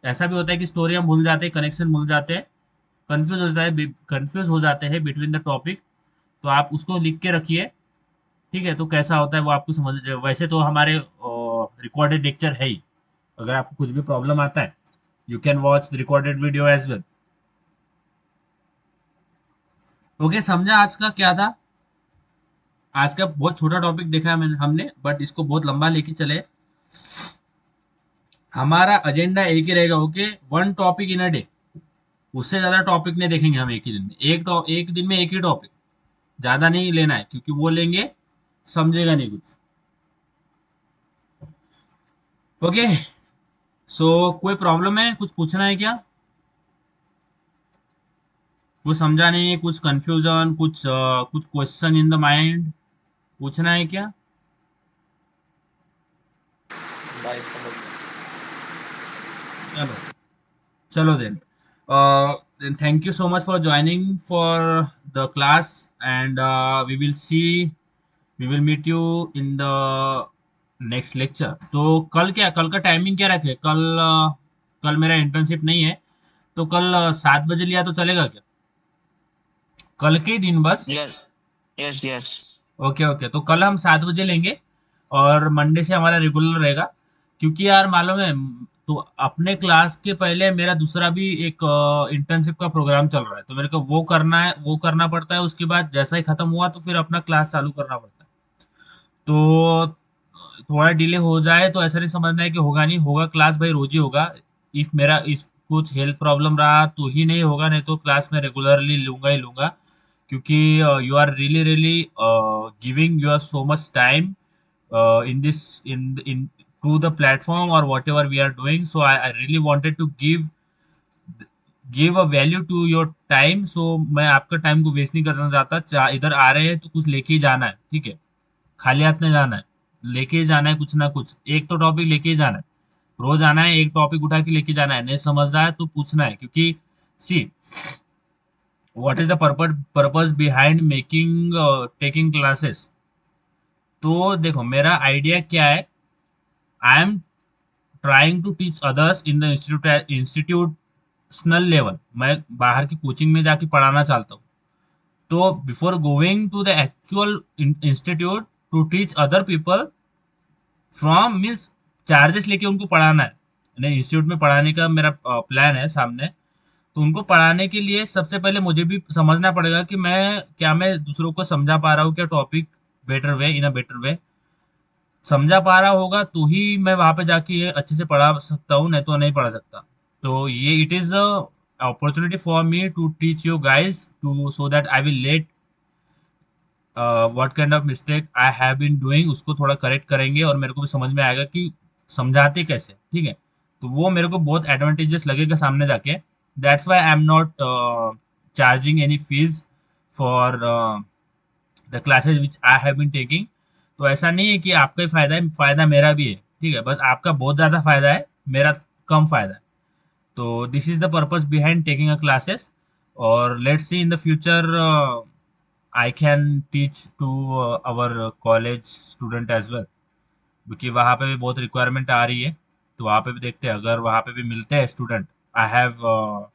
A: ऐसा भी होता है कि स्टोरी हम भूल जाते हैं, कनेक्शन भूल जाते हैं, कंफ्यूज हो जाते हैं बिटवीन द टॉपिक, तो आप उसको लिख के रखिए। ठीक है, तो कैसा होता है वो आपको समझ। वैसे तो हमारे रिकॉर्डेड लेक्चर है ही, अगर आपको कुछ भी प्रॉब्लम आता है you can watch the recorded video as well. Okay, समझा आज का क्या था? आज का बहुत छोटा टॉपिक देखा है मैंने हमने, बट इसको बहुत लंबा लेके चले। हमारा एजेंडा एक ही रहेगा, okay, one topic in a day. उससे ज्यादा टॉपिक नहीं देखेंगे हम एक ही दिन में। एक दिन में एक ही टॉपिक, ज्यादा नहीं लेना है, क्योंकि वो लेंगे समझेगा नहीं कुछ। ओके, सो कोई प्रॉब्लम है, कुछ पूछना है क्या? कुछ समझा नहीं, कुछ कंफ्यूजन, कुछ क्वेश्चन इन द माइंड, पूछना है क्या?
C: नहीं समझ में।
A: चलो, चलो then, then thank you so much for joining for the class, and we will meet you in the next lecture। तो कल का टाइमिंग क्या रखे? कल मेरा इंटर्नशिप नहीं है, तो कल 7 बजे लिया तो चलेगा क्या? कल के दिन बस।
B: Yes, yes, yes.
A: Okay okay, तो कल हम 7 बजे लेंगे, और मंडे से हमारा रेगुलर रहेगा। क्योंकि यार मालूम है, तो अपने क्लास के पहले मेरा दूसरा भी एक इंटर्नशिप का प्रोग्राम चल रहा है, तो मेरे को वो करना है, वो करना पड़ता है। उसके बाद जैसा ही खत्म हुआ तो फिर अपना क्लास चालू करना पड़ता है। तो थोड़ा डिले हो जाए तो ऐसा नहीं समझना है कि होगा नहीं, होगा क्लास भाई, रोज ही होगा। इफ मेरा इस कुछ हेल्थ प्रॉब्लम रहा तो ही नहीं होगा, नहीं तो क्लास में रेगुलरली लूंगा ही लूंगा। क्योंकि you are really really giving your so much time in this in to the platform or whatever we are doing, so I really wanted to give a value to your time। so मैं आपका time को waste नहीं करना चाहता। इधर आ रहे हैं तो कुछ लेके ही जाना है, ठीक है, खाली हाथ नहीं जाना है, लेके ही जाना है कुछ ना कुछ, एक तो टॉपिक लेके ही जाना है। रोज आना है, एक टॉपिक उठा के लेके जाना है, नहीं समझ रहा है तो पूछना है। क्योंकि see, what is the purpose behind making taking classes? तो देखो मेरा आइडिया क्या है, I am trying to teach others in the institutional level. मैं बाहर की कोचिंग में जाके पढ़ाना चाहता हूँ। तो before going to the actual institute to teach other people from means charges लेके उनको पढ़ाना है। नहीं, इंस्टीट्यूट में पढ़ाने का मेरा प्लान है सामने। तो उनको पढ़ाने के लिए सबसे पहले मुझे भी समझना पड़ेगा कि मैं दूसरों को समझा पा रहा हूँ क्या topic, better way, in a better way. समझा पा रहा होगा तो ही मैं वहां पे जाके ये अच्छे से पढ़ा सकता हूँ, नहीं तो नहीं पढ़ा सकता। तो ये it is a opportunity for me to teach you guys, to so that I will let what kind of mistake I have been doing, उसको थोड़ा करेक्ट करेंगे और मेरे को भी समझ में आएगा कि समझाते कैसे, ठीक है। तो वो मेरे को बहुत एडवांटेजेस लगेगा सामने जाके। That's why I am not charging any fees for the classes which I have been taking. तो ऐसा नहीं है कि आपका ही फायदा है, फायदा मेरा भी है, ठीक है, बस आपका बहुत ज़्यादा फायदा है, मेरा कम फायदा है। तो this is the purpose behind taking a classes. और let's see in the future I can teach to our college student as well, क्योंकि वहाँ पे भी बहुत रिक्वायरमेंट आ रही है। तो वहाँ पे भी देखते हैं, अगर वहाँ पे भी मिलते हैं student. I have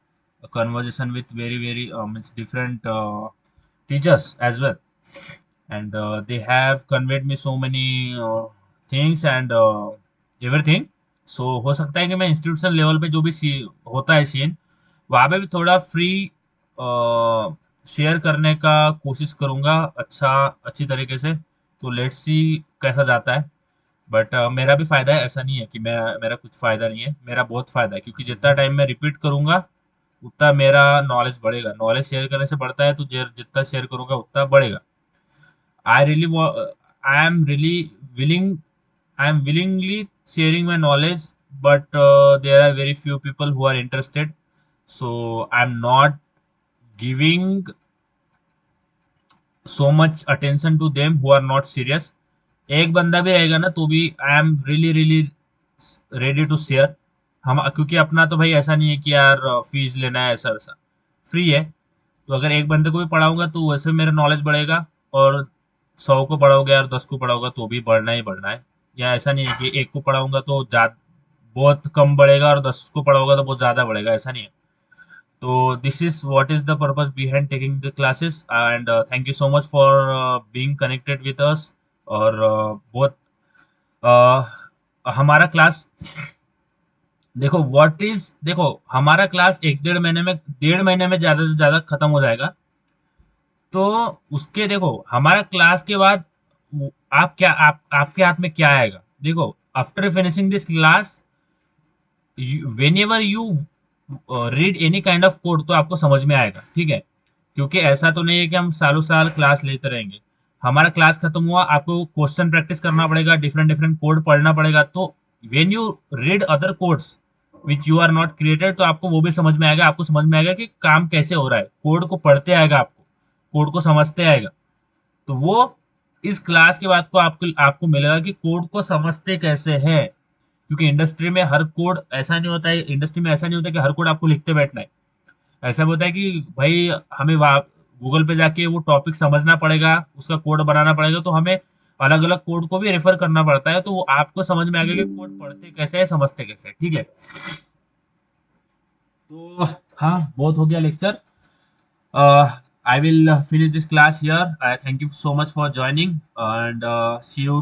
A: conversation with very means different teachers as well, and they have conveyed me so many things and everything. So हो सकता है कि मैं इंस्टीट्यूशन लेवल पे जो भी होता है सीन, वहाँ पे भी थोड़ा फ्री शेयर करने का कोशिश करूँगा, अच्छी तरीके से। तो लेट्स सी कैसा जाता है। बट मेरा भी फायदा है, ऐसा नहीं है कि मेरा कुछ फायदा नहीं है, मेरा बहुत फायदा है, क्योंकि जितना टाइम मैं रिपीट करूंगा उतना मेरा नॉलेज बढ़ेगा। नॉलेज शेयर करने से बढ़ता है, तो जितना शेयर करूंगा उतना बढ़ेगा। I really I am really willing I am willingly sharing my knowledge, but there are very few people who are interested, so I'm not giving so much attention to them who are not serious। एक बंदा भी रहेगा ना, तो भी I am really really ready to share. हम क्योंकि अपना तो भाई ऐसा नहीं है कि यार फीस लेना है, ऐसा वैसा फ्री है। तो अगर एक बंदे को भी पढ़ाऊंगा तो वैसे मेरा नॉलेज बढ़ेगा, और 100 को पढ़ाओगे यार, 10 को पढ़ाओगे तो भी बढ़ना ही बढ़ना है। या ऐसा नहीं है कि एक को पढ़ाऊंगा तो बहुत कम बढ़ेगा, और 10 को पढ़ाओगे तो बहुत ज़्यादा बढ़ेगा, ऐसा नहीं है। तो this is what is the purpose behind taking the classes, and thank you so much for being connected with us. और बहुत हमारा क्लास, देखो हमारा क्लास 1 डेढ़ महीने में ज़्यादा से ज़्यादा खत्म हो जाएगा। तो उसके देखो, हमारा क्लास के बाद आपके हाथ में क्या आएगा। देखो, after finishing this class, when ever you read any kind of code, तो आपको समझ में आएगा, ठीक है। क्योंकि ऐसा तो नहीं है कि हम सालों साल क्लास लेते रहेंगे। हमारा क्लास खत्म हुआ, आपको क्वेश्चन प्रैक्टिस करना पड़ेगा, डिफरेंट डिफरेंट कोड पढ़ना पड़ेगा। तो when you read other codes which you are not created, तो आपको वो भी समझ में आएगा, आपको समझ में आएगा कि काम कैसे हो रहा है। कोड को पढ़ते आएगा, आपको कोड को समझते आएगा। तो वो इस क्लास के बाद को आपको आपको मिलेगा कि कोड को समझते कैसे हैं। क्योंकि इंडस्ट्री में हर कोड ऐसा नहीं होता है, इंडस्ट्री में ऐसा नहीं होता कि हर कोड आपको लिखते बैठना है। ऐसा होता है कि भाई हमें वहाँ गूगल पे जाके वो टॉपिक समझना पड़ेगा, उसका कोड बनाना पड़ेगा। तो हमें अलग अलग कोड को भी रेफर करना पड़ता है, तो वो आपको समझ में आएगा कि कोड पढ़ते कैसे है, समझते कैसे है, ठीक है। तो हाँ, बहुत हो गया lecture. I will finish this class here. I thank you so much for joining, and see you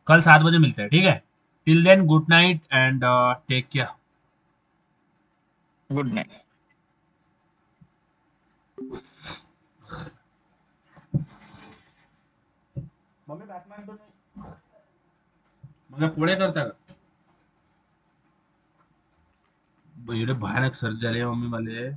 A: कल 7 बजे मिलते हैं, ठीक है। Till then, good night and take care.
B: Good night.
A: मम्मी बॅटमॅन तो नाही, मग पुढे करता का? एवढे भयानक सर्दी झाली आहे मम्मी मला.